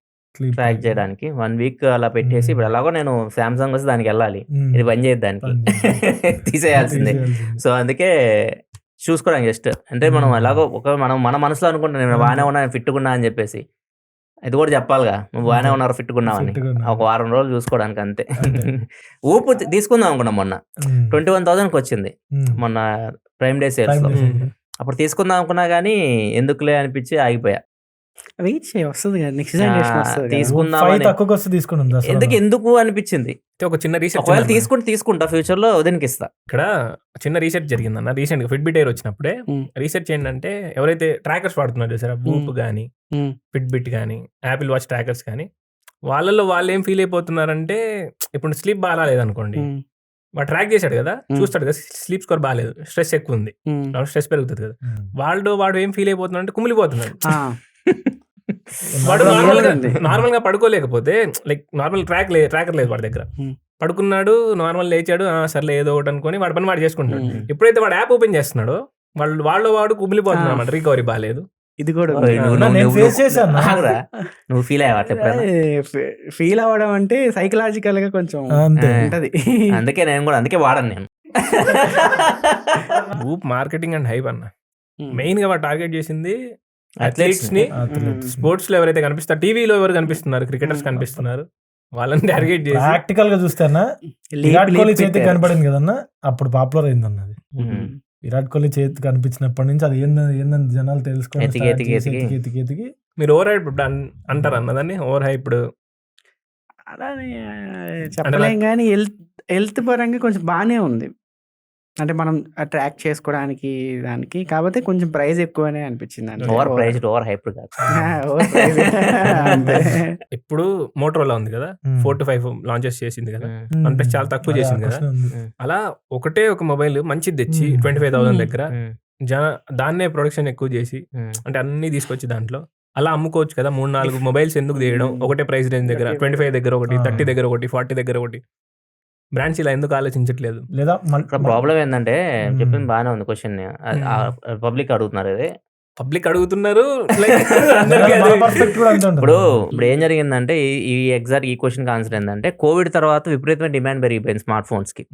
ట్రాక్ చేయడానికి 1 week అలా పెట్టేసి, ఇప్పుడు ఎలాగో నేను సామ్సంగ్ వస్తే దానికి వెళ్ళాలి, ఇది పని చేయదు దానికి, తీసేయాల్సిందే. సో అందుకే చూసుకోవడానికి జస్ట్ అంటే మనం ఎలాగో మన మనసులో అనుకుంటాం నేను బాగానే ఉన్నా, ఫిట్గా ఉన్నా అని చెప్పేసి. ఇది కూడా చెప్పాలిగా, నువ్వు బాగానే ఉన్నారు, ఫిట్గా ఉన్నావని. ఒక 1 వారం రోజులు చూసుకోవడానికి అంతే. ఊపు తీసుకుందాం అనుకున్నాం మొన్న 21,000కి వచ్చింది మొన్న ప్రైమ్ డే సేల్స్ లో. అప్పుడు తీసుకుందాం అనుకున్నా కానీ ఎందుకులే అనిపించి ఆగిపోయా. వెయిట్ చేయి వస్తుంది కదా నెక్స్ట్ జనరేషన్ వస్తుంది కదా. తీసుకుందామని 5 తక్కువకి వస్తే తీసుకున్నాం ఎందుకు అనిపించింది. అయితే ఒక చిన్న రీసెర్చ్ ఒకవేళ తీసుకుంటా ఫ్యూచర్ లో ఉదయానికి ఇస్తా. ఇక్కడ చిన్న రీసెర్చ్ జరిగిందన్న రీసెంట్ గా ఫిట్బిట్ ఎయిర్ వచ్చినప్పుడే. రీసెర్చ్ ఏంటంటే ఎవరైతే ట్రాకర్స్ వాడుతున్నారు చూసారా, బూప్ కానీ ఫిట్బిట్ కానీ యాపిల్ వాచ్ ట్రాకర్స్ కానీ, వాళ్ళలో వాళ్ళు ఏం ఫీల్ అయిపోతున్నారంటే, ఇప్పుడు స్లీప్ బాగాలేదనుకోండి, వాడు ట్రాక్ చేశాడు కదా, చూస్తాడు కదా స్లీప్ స్కోర్ బాగాలేదు, స్ట్రెస్ ఎక్కువ ఉంది, స్ట్రెస్ పెరుగుతుంది కదా, వాడు ఏం ఫీల్ అయిపోతున్నాడు అంటే కుమిలిపోతున్నాడు. వాడు నార్మల్ గా పడుకోలేకపోతే, లైక్ నార్మల్ ట్రాకర్ లేదు వాడి దగ్గర, పడుకున్నాడు నార్మల్ లేచాడు, సర్లే ఏదో ఒకటి అనుకొని వాడి పని వాడు చేసుకుంటాడు. ఎప్పుడైతే వాడు యాప్ ఓపెన్ చేస్తున్నాడో వాడు కుమిలిపోతున్నాడు అన్నమాట, రికవరీ బాగాలేదు. ఇది కూడా నువ్వు ఫీల్ అవ్వడం అంటే సైకలాజికల్ గా కొంచెం ఉంటది. అందుకే వాడను నేను. బూప్ మార్కెటింగ్ అండ్ హైప్ అన్న, మెయిన్ గా వాడు టార్గెట్ చేసింది అథ్లెట్స్ ని. స్పోర్ట్స్ లో ఎవరైతే కనిపిస్తారు, టీవీలో ఎవరు కనిపిస్తున్నారు, క్రికెటర్స్ కనిపిస్తున్నారు, వాళ్ళని టార్గెట్ చేసి ప్రాక్టికల్ గా చూస్తానా విరాట్ కోహ్లీ చేతికి కనపడింది కదన్నా, అప్పుడు పాపులర్ అయింది అన్నది. విరాట్ కోహ్లీ చేతి కనిపించినప్పటి నుంచి అది ఏందని జనాలు తెలుసుకోండి. మీరు ఓవర్ హైప్ అంటారు అన్నదాన్ని, ఓవర్ హైప్డ్ అలానే చెప్పలేం కానీ హెల్త్ పరంగా కొంచెం బాగానే ఉంది. అంటే మనం ట్రాక్ చేసుకోవడానికి దానికి, కాకపోతే కొంచెం ప్రైస్ ఎక్కువనే అనిపించింది. ఓవర్ హైప్ కాదు. ఇప్పుడు మోటరోలా ఉంది కదా, 4 to 5 లాంచెస్ చేసింది కదా, OnePlus చాలా తక్కువ చేసింది కదా, అలా ఒక మొబైల్ మంచిది తెచ్చి 25,000 దగ్గర దాన్నే ప్రొడక్షన్ ఎక్కువ చేసి, అంటే అన్ని తీసుకొచ్చి దాంట్లో అలా అమ్ముకోవచ్చు కదా. 3-4 మొబైల్స్ ఎందుకు తీయడం, ఒకటే ప్రైస్ రేంజ్ దగ్గర, 25 దగ్గర ఒకటి, 30 దగ్గర ఒకటి, 40 దగ్గర ఒకటి. బ్రాండ్స్ ఇలా ఎందుకు ఆలోచించట్లేదు? లేదా ప్రాబ్లం ఏంటంటే, చెప్పింది బాగానే ఉంది క్వశ్చన్, పబ్లిక్ అడుగుతున్నారు. అదే పబ్లిక్ అడుగుతున్నారు. ఇప్పుడు ఏం జరిగిందంటే, ఈ క్వశ్చన్ ఆన్సర్ ఏంటంటే, కోవిడ్ తర్వాత విపరీతమైన డిమాండ్ పెరిగిపోయింది స్మార్ట్ ఫోన్స్ కి.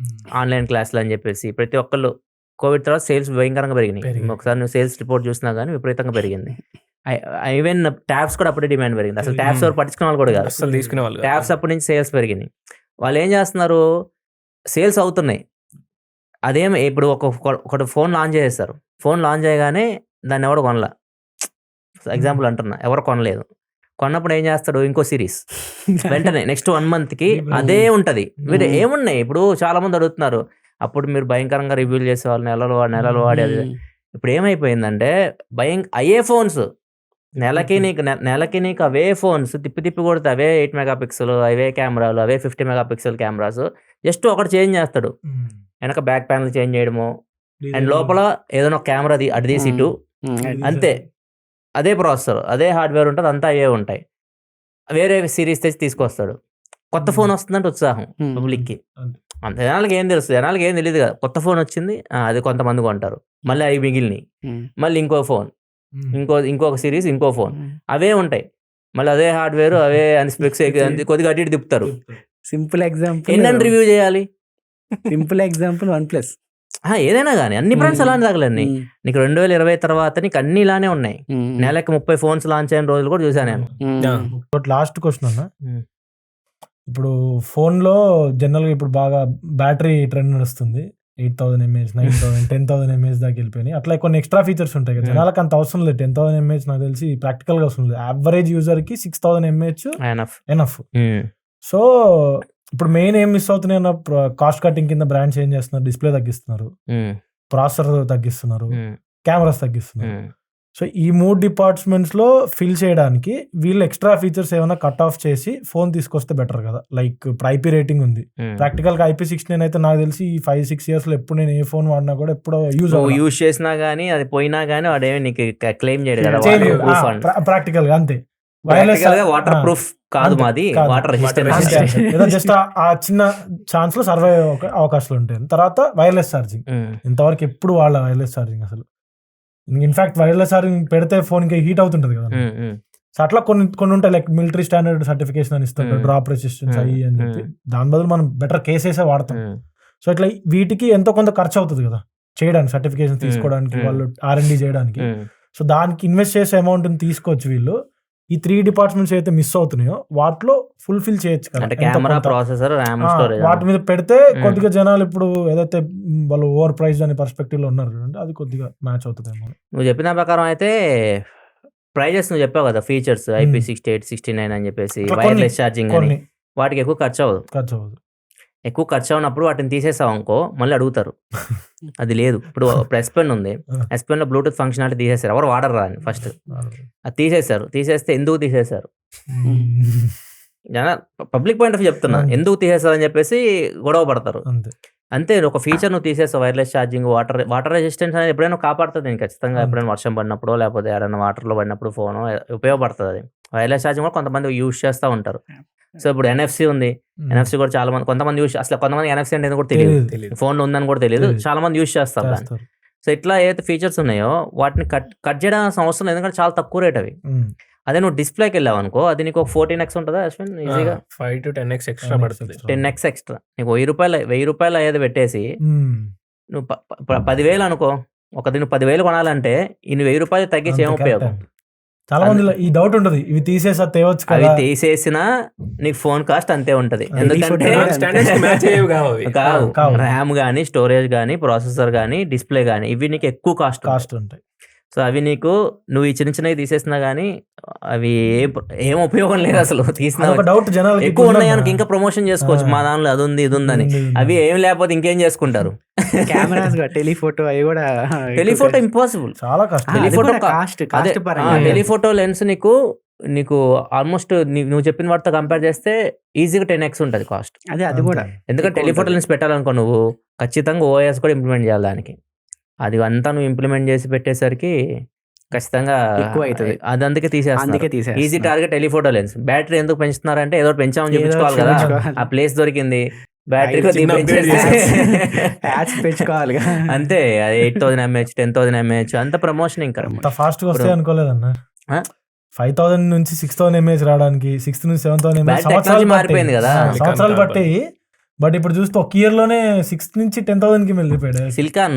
ఆన్లైన్ క్లాసులు అని చెప్పేసి ప్రతి ఒక్కళ్ళు, కోవిడ్ తర్వాత సేల్స్ భయంకరంగా పెరిగినాయి. ఒకసారి నువ్వు సేల్స్ రిపోర్ట్ చూసినా కానీ విపరీతంగా పెరిగింది. ఈవెన్ ట్యాబ్స్ కూడా అప్పుడే డిమాండ్ పెరిగింది. అసలు ట్యాబ్స్ ఎవరు పట్టించుకునే వాళ్ళు కూడా కాదు, అసలు తీసుకునే వాళ్ళు. ట్యాబ్స్ అప్పటి నుంచి సేల్స్ పెరిగినాయి. వాళ్ళు ఏం చేస్తున్నారు, సేల్స్ అవుతున్నాయి, అదేం ఇప్పుడు ఒకటి ఫోన్ లాంచ్ చేసేస్తారు. ఫోన్ లాంచ్ చేయగానే దాన్ని ఎవరు కొనలా, ఎగ్జాంపుల్ అంటున్నా, ఎవరు కొనలేదు. కొన్నప్పుడు ఏం చేస్తాడు, ఇంకో సిరీస్ వెంటనే నెక్స్ట్ 1 month కి అదే ఉంటది. మీరు ఏమున్నాయి, ఇప్పుడు చాలా మంది అడుగుతున్నారు, అప్పుడు మీరు భయంకరంగా రివ్యూలు చేసేవాళ్ళు, నెలలు వాడేది. ఇప్పుడు ఏమైపోయిందంటే, అయ్యే ఫోన్స్ నెలకి నీకు అవే ఫోన్స్ తిప్పి కొడితే అవే 8 మెగాపిక్సెల్, అవే కెమెరాలు, అవే 50 మెగాపిక్సెల్ కెమెరాస్. జస్ట్ ఒకటి చేంజ్ చేస్తాడు, వెనక బ్యాక్ ప్యానల్ చేంజ్ చేయడము, అండ్ లోపల ఏదైనా ఒక కెమెరా అటు తీసి ఇటు, అంతే. అదే ప్రాసెసర్, అదే హార్డ్వేర్ ఉంటుంది, అంతా అవే ఉంటాయి. వేరే సిరీస్ తెచ్చి తీసుకొస్తాడు. కొత్త ఫోన్ వస్తుందంటే ఉత్సాహం పబ్లిక్కి. అంత జనాలకి ఏం తెలుస్తుంది, జనాలకి ఏం తెలియదు కదా. కొత్త ఫోన్ వచ్చింది, అది కొంతమంది కొంటారు, మళ్ళీ అవి మిగిలినాయి, మళ్ళీ ఇంకో ఫోన్, ఇంకొక సిరీస్, ఇంకో ఫోన్, అవే ఉంటాయి, మళ్ళీ అదే హార్డ్వేర్, అవే స్పెక్స్, కొద్దిగా అటు ఇటు తిప్పుతారు. సింపుల్ ఎగ్జాంపుల్, ఎన్ని రివ్యూ చేయాలి? Simple example OnePlus. ఏదైనా కానీ అన్ని బ్రాండ్స్ అలానే తగలండి. నీకు 2020 తర్వాత నీకు అన్ని ఇలానే ఉన్నాయి. నెలకి 30 phones లాంచ్ అయిన రోజులు కూడా చూసాను నేను. లాస్ట్ క్వశ్చన్ అన్న, ఇప్పుడు ఫోన్లో జనరల్గా ఇప్పుడు బాగా బ్యాటరీ ట్రెండ్ నడుస్తుంది. 8,000 mAh, 9,000, 10,000 mAh దాకా వెళ్ళిపోయినాయి. అట్లా కొన్ని ఎక్స్ట్రా ఫీచర్స్ ఉంటాయి కదా, జనాలకు అంత అవసరం లేదు. 10,000 mAh నాకు తెలిసి ప్రాక్టికల్గా అవసరం లేదు. యావరేజ్ యూజర్కి 6,000 mAh ఎనఫ్. సో ఇప్పుడు మెయిన్ ఏం మిస్ అవుతున్నాయి అన్న, కాస్ట్ కటింగ్ కింద బ్రాండ్స్ ఏం చేస్తున్నారు, డిస్ప్లే తగ్గిస్తున్నారు, ప్రాసెసర్ తగ్గిస్తున్నారు, కెమెరాస్ తగ్గిస్తున్నారు. సో ఈ 3 డిపార్ట్మెంట్స్ లో ఫిల్ చేయడానికి వీళ్ళు ఎక్స్ట్రా ఫీచర్స్ ఏమైనా కట్ ఆఫ్ చేసి ఫోన్ తీసుకొస్తే బెటర్ కదా. లైక్ ఇప్పుడు IP రేటింగ్ ఉంది, ప్రాక్టికల్ గా IP16 అయితే నాకు తెలిసి ఈ 5-6 years లో ఎప్పుడు నేను ఏ ఫోన్ వాడినా కూడా ఎప్పుడో యూజ్ చేసినా గానీ అది పోయినా గానీ వాడేమి నీకు క్లెయిమ్ చేయడు కదా, ప్రాక్టికల్ గా. అంతే, వాటర్ ప్రూఫ్ కాదు మాది, వాటర్ రెసిస్టెంట్. జస్ట్ ఆ చిన్న ఛాన్స్ లో సర్వైవ్ అవకాశాలు ఉంటాయి. తర్వాత వైర్లెస్ ఛార్జింగ్, ఇంతవరకు ఎప్పుడు వాళ్ళ వైర్లెస్ ఛార్జింగ్ అసలు, ఇన్ఫాక్ట్ వైర్లెస్ ఛార్జింగ్ పెడితే ఫోన్ కి హీట్ అవుతుంటది కదా. సో అట్లా కొన్ని ఉంటాయి, లైక్ మిలిటరీ స్టాండర్డ్ సర్టిఫికేషన్ అని ఇస్తుంటారు, డ్రాప్ రెసిస్టెన్స్ అయ్యి అని చెప్పి. దాని బదులు మనం బెటర్ కేసెసే వాడతాం. సో ఇట్లా వీటికి ఎంతో కొంత ఖర్చు అవుతుంది కదా చేయడానికి, సర్టిఫికేషన్ తీసుకోవడానికి, వాళ్ళు R&D చేయడానికి. సో దానికి ఇన్వెస్ట్ చేసే అమౌంట్ తీసుకోవచ్చు వీళ్ళు. ఈ 3 డిపార్ట్మెంట్స్ అయితే మిస్ అవుతున్నాయో వాటిలో ఫుల్ఫిల్ చేయొచ్చు కదా. వాటి మీద పెడితే కొద్దిగా జనాలు ఇప్పుడు ఏదైతే వాళ్ళు ఓవర్ ప్రైస్ అనే పర్స్పెక్టివ్ లో ఉన్నారు, అది కొద్దిగా మ్యాచ్ అవుతుందేమో. నువ్వు చెప్పిన ప్రకారం అయితే ప్రైజెస్ నువ్వు చెప్పావు కదా ఫీచర్స్ IP68 69 అని చెప్పేసి అట్లా కొన్ని- వైర్లెస్ ఛార్జింగ్ అని కొన్ని వాటికి ఎక్కువ ఖర్చు అవ్వదు. ఖర్చు అవ్వదు. ఎక్కువ ఖర్చు అవునప్పుడు వాటిని తీసేసావు అనుకో మళ్ళీ అడుగుతారు. అది లేదు. ఇప్పుడు S Pen ఉంది, S Pen లో బ్లూటూత్ ఫంక్షనాలిటీ తీసేశారు, ఎవరు వాడరు అని ఫస్ట్ అది తీసేశారు. తీసేస్తే ఎందుకు తీసేశారు పబ్లిక్ పాయింట్ ఆఫ్ చెప్తున్నా, ఎందుకు తీసేస్తారు అని చెప్పేసి గొడవ పడతారు. అంతే. అంతే ఒక ఫీచర్ నువ్వు తీసేస్తావు, వైర్లెస్ ఛార్జింగ్, వాటర్ రెసిస్టెన్స్ అనేది ఎప్పుడైనా కాపాడుతుంది నేను ఖచ్చితంగా. ఎప్పుడైనా వర్షం పడినప్పుడు లేకపోతే ఏదైనా వాటర్లో పడినప్పుడు ఫోన్ ఉపయోగపడుతుంది. అది వైర్లెస్ ఛార్జింగ్ కూడా కొంతమంది యూజ్ చేస్తూ ఉంటారు. సో ఇప్పుడు NFC ఉంది, NFC కూడా చాలా మంది కొంతమంది యూజ్, అసలు కొంతమంది NFC అంటే కూడా తెలియదు, ఫోన్లో ఉందని కూడా తెలియదు, చాలా మంది యూజ్ చేస్తారు దాన్ని. సో ఇట్లా ఏదైతే ఫీచర్స్ ఉన్నాయో వాటిని కట్ చేయడానికి అవసరం లేదు, ఎందుకంటే చాలా తక్కువ రేట్ అవి. అదే నువ్వు డిస్ప్లేకి వెళ్ళావు అనుకో అది నీకు 14x ఉంటుందా అశ్విన్ ఈజీగా, 5 to 10x ఎక్స్ట్రా పడుతుంది. 10x extra. నీకు 1000 రూపాయలు అయ్యేది పెట్టేసి నువ్వు 10,000 అనుకో, ఒకటి నువ్వు 10,000 కొనాలంటే ఇన్ని 1000 రూపాయలు తగ్గించి ఏం ఉపయోగం? చాలా మంది ఈ డౌట్ ఉంటది, ఇవి తీసేసా తేవచ్చు అవి కదా. తీసేసినా నీకు ఫోన్ కాస్ట్ అంతే ఉంటది, ఎందుకంటే స్టాండర్డ్స్ కి మ్యాచ్ అయ్యేవి కావు అవి. కావు. ర్యామ్ గానీ, స్టోరేజ్ గానీ, ప్రాసెసర్ గానీ, డిస్ప్లే గానీ ఇవి నీకు ఎక్కువ కాస్ట్ ఉంటాయి. సో అవి నీకు నువ్వు ఈ చిన్నవి తీసేసినా గానీ అవి ఏం ఉపయోగం లేదు అసలు. తీసిన డౌట్ జనాలు ఎక్కువ ఉన్నాయని ఇంకా ప్రమోషన్ చేసుకోవచ్చు, మా దానిలో అది ఉంది ఇది ఉందని. అవి ఏం లేకపోతే ఇంకేం చేసుకుంటారు? కెమెరాస్ టెలిఫోటో అవి కూడా, టెలిఫోటో ఇంపాసిబుల్, చాలా కష్టం. టెలిఫోటో కాస్ట్ టెలిఫోటో లెన్స్ నీకు ఆల్మోస్ట్ నువ్వు చెప్పిన వాటితో కంపేర్ చేస్తే ఈజీగా 10x ఉంటుంది కాస్ట్. అది కూడా ఎందుకంటే టెలిఫోటో లెన్స్ పెట్టాలనుకో నువ్వు ఖచ్చితంగా OS కూడా ఇంప్లిమెంట్ చేయాలి దానికి. అది అంతా నువ్వు ఇంప్లిమెంట్ చేసి పెట్టేసరికి ఖచ్చితంగా ఎక్కువ అవుతుంది. అది అందుకే తీసేస్తారు. Easy target telephoto lens. Battery ఎందుకు పెంచుతున్నారంటే ఏదో పెంచామని చూపించుకోవాలి కదా, ఆ ప్లేస్ దొరికింది బ్యాటరీ పెంచుకోవాలి అంతే. అది 8000 mAh 10,000 mAh అంత ప్రమోషన్. ఇంకా ఫాస్ట్ గా వస్తాయి అనుకోలేదన్న. 5,000 నుంచి 6,000 mAh రావడానికి 6 నుంచి 7,000 mAh టెక్నాలజీ మారిపోయింది కదా, సంవత్సరాలు పట్టాయి. బట్ ఇప్పుడు చూస్తే ఒక ఇయర్ లోనే 6 నుంచి 10,000 కి వెళ్ళిపోయాడు. Silicon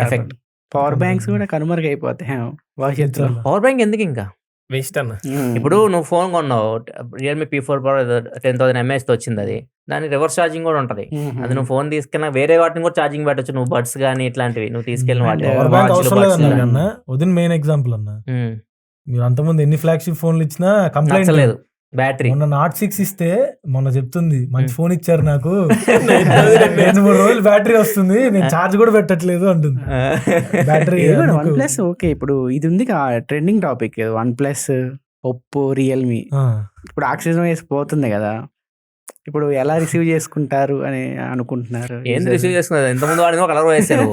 effect. పవర్ బ్యాంక్స్ కూడా కనుమరుగైపోతాయి భవిష్యత్తులో. పవర్ బ్యాంక్ ఎందుకు ఇంకా వేస్ట్ అన్న. ఇప్పుడు నువ్వు ఫోన్ కొన్నావు, Realme P4 Pro 10,000 mAh తో వచ్చింది. అది దాని రివర్స్ ఛార్జింగ్ కూడా ఉంటది. అది నువ్వు ఫోన్ తీసుకెళ్ళినా వేరే వాటిని కూడా ఛార్జింగ్ పెట్టచ్చు, నువ్వు బడ్స్ గానీ ఇట్లాంటివి నువ్వు తీసుకెళ్ళిన వాటి. వదిన మెయిన్ ఎగ్జాంపుల్ అన్న, మీరు అంతకుముందు ఎన్ని ఫ్లాగ్షిప్ ఫోన్లు ఇచ్చినా కంప్లైంట్ లేదు. బ్యాటరీ మొన్న Note 6 ఇస్తే మొన్న చెప్తుంది మంచి ఫోన్ ఇచ్చారు నాకు, 2-3 రోజులు బ్యాటరీ వస్తుంది, నేను ఛార్జ్ కూడా పెట్టట్లేదు అంటుంది. బ్యాటరీ OnePlus ఓకే, ఇప్పుడు ఇది ఉంది trending topic OnePlus, Oppo, Realme. ఇప్పుడు ఆక్సిజన్ వేసి పోతుంది కదా, ఇప్పుడు ఎలా రిసీవ్ చేసుకుంటారు అని అనుకుంటున్నారు? ఏం రిసీవ్ చేసుకున్నారు? ఎంతమంది వాడిని కలర్ వేసారు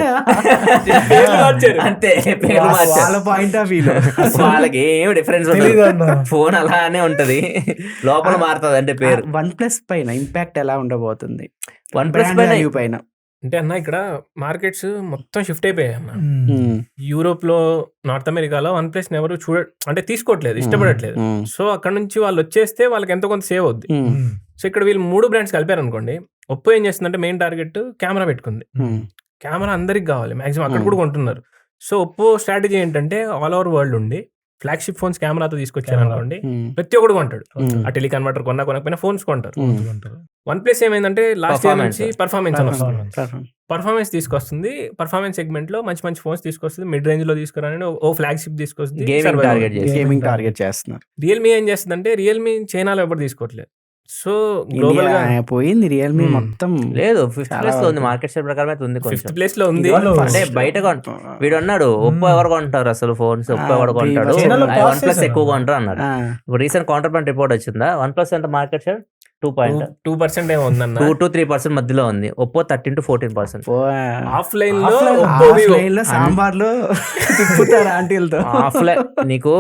అంతే, వాళ్ళ పాయింట్ ఆఫ్ వ్యూ వాళ్ళకి ఏం డిఫరెన్స్ ఉండదు, ఫోన్ అలానే ఉంటది, లోపల మారుతుంది అంటే పేరు. OnePlus పైన ఇంపాక్ట్ ఎలా ఉండబోతుంది? OnePlus పైన అంటే అన్న ఇక్కడ మార్కెట్స్ మొత్తం షిఫ్ట్ అయిపోయాయి అన్న. యూరోప్ లో, నార్త్ అమెరికాలో OnePlus ఎవరు అంటే తీసుకోవట్లేదు, ఇష్టపడట్లేదు. సో అక్కడ నుంచి వాళ్ళు వచ్చేస్తే వాళ్ళకి ఎంతో కొంత సేవ్ అవుద్ది. సో ఇక్కడ వీళ్ళు 3 బ్రాండ్స్ కలిపారు అనుకోండి. ఒప్పో ఏం చేస్తుందంటే మెయిన్ టార్గెట్ కెమెరా పెట్టుకుంది. కెమెరా అందరికి కావాలి, మాక్సిమం అక్కడ కూడా కొంటున్నారు. సో ఒప్పో స్ట్రాటజీ ఏంటంటే ఆల్ ఓవర్ వరల్డ్ ఉండి ఫ్లాగ్షిప్ ఫోన్స్ కెమెరాతో తీసుకొచ్చారు అనుకోండి, ప్రతి ఒక్కడు కొంటాడు. ఆ టెలికన్వర్టర్ కొనకపోయినా ఫోన్స్ కొంటారు. OnePlus ఏమైందంటే లాస్ట్ ఇయర్ నుంచి పర్ఫార్మెన్స్ తీసుకొస్తుంది. పర్ఫార్మెన్స్ సెగ్మెంట్ లో మంచి మంచి ఫోన్స్ తీసుకొస్తుంది. మిడ్ రేంజ్ లో తీసుకురాని ఓ ఫ్లాగ్షిప్ తీసుకొస్తుంది. గేమింగ్ టార్గెట్ చేస్తున్నారు. రియల్మీ ఏం చేస్తుందంటే, రియల్మీ చైనాలో ఎవరు తీసుకోవట్లేదు. సో గ్లోబల్ గా పోయింది రియల్మీ మొత్తం. లేదు, 5th ప్లేస్ లో ఉంది, మార్కెట్ షేర్ ప్రకారం అయితే ఉంది, 5th ప్లేస్ లో ఉంది. అంటే బయట వీడు అన్నాడు ఒప్పో ఎవరు కొంటారు అసలు ఫోన్స్, ఒప్పో ఎవరు కొంటాడు, OnePlus ఎక్కువ కొంటారు అన్నాడు. ఇప్పుడు రీసెంట్ కౌంటర్ పాయింట్ రిపోర్ట్ వచ్చిందా, OnePlus అంటే మార్కెట్ షేర్ 2% ఏమో ఉందన్న, 2-3% మధ్యలో ఉంది. Oppo 13 to 14%. ఆఫ్లైన్ లో సాంబార్ లో తిప్పుతారు ఆంటీలతో. ఆఫ్లైన్ నీకు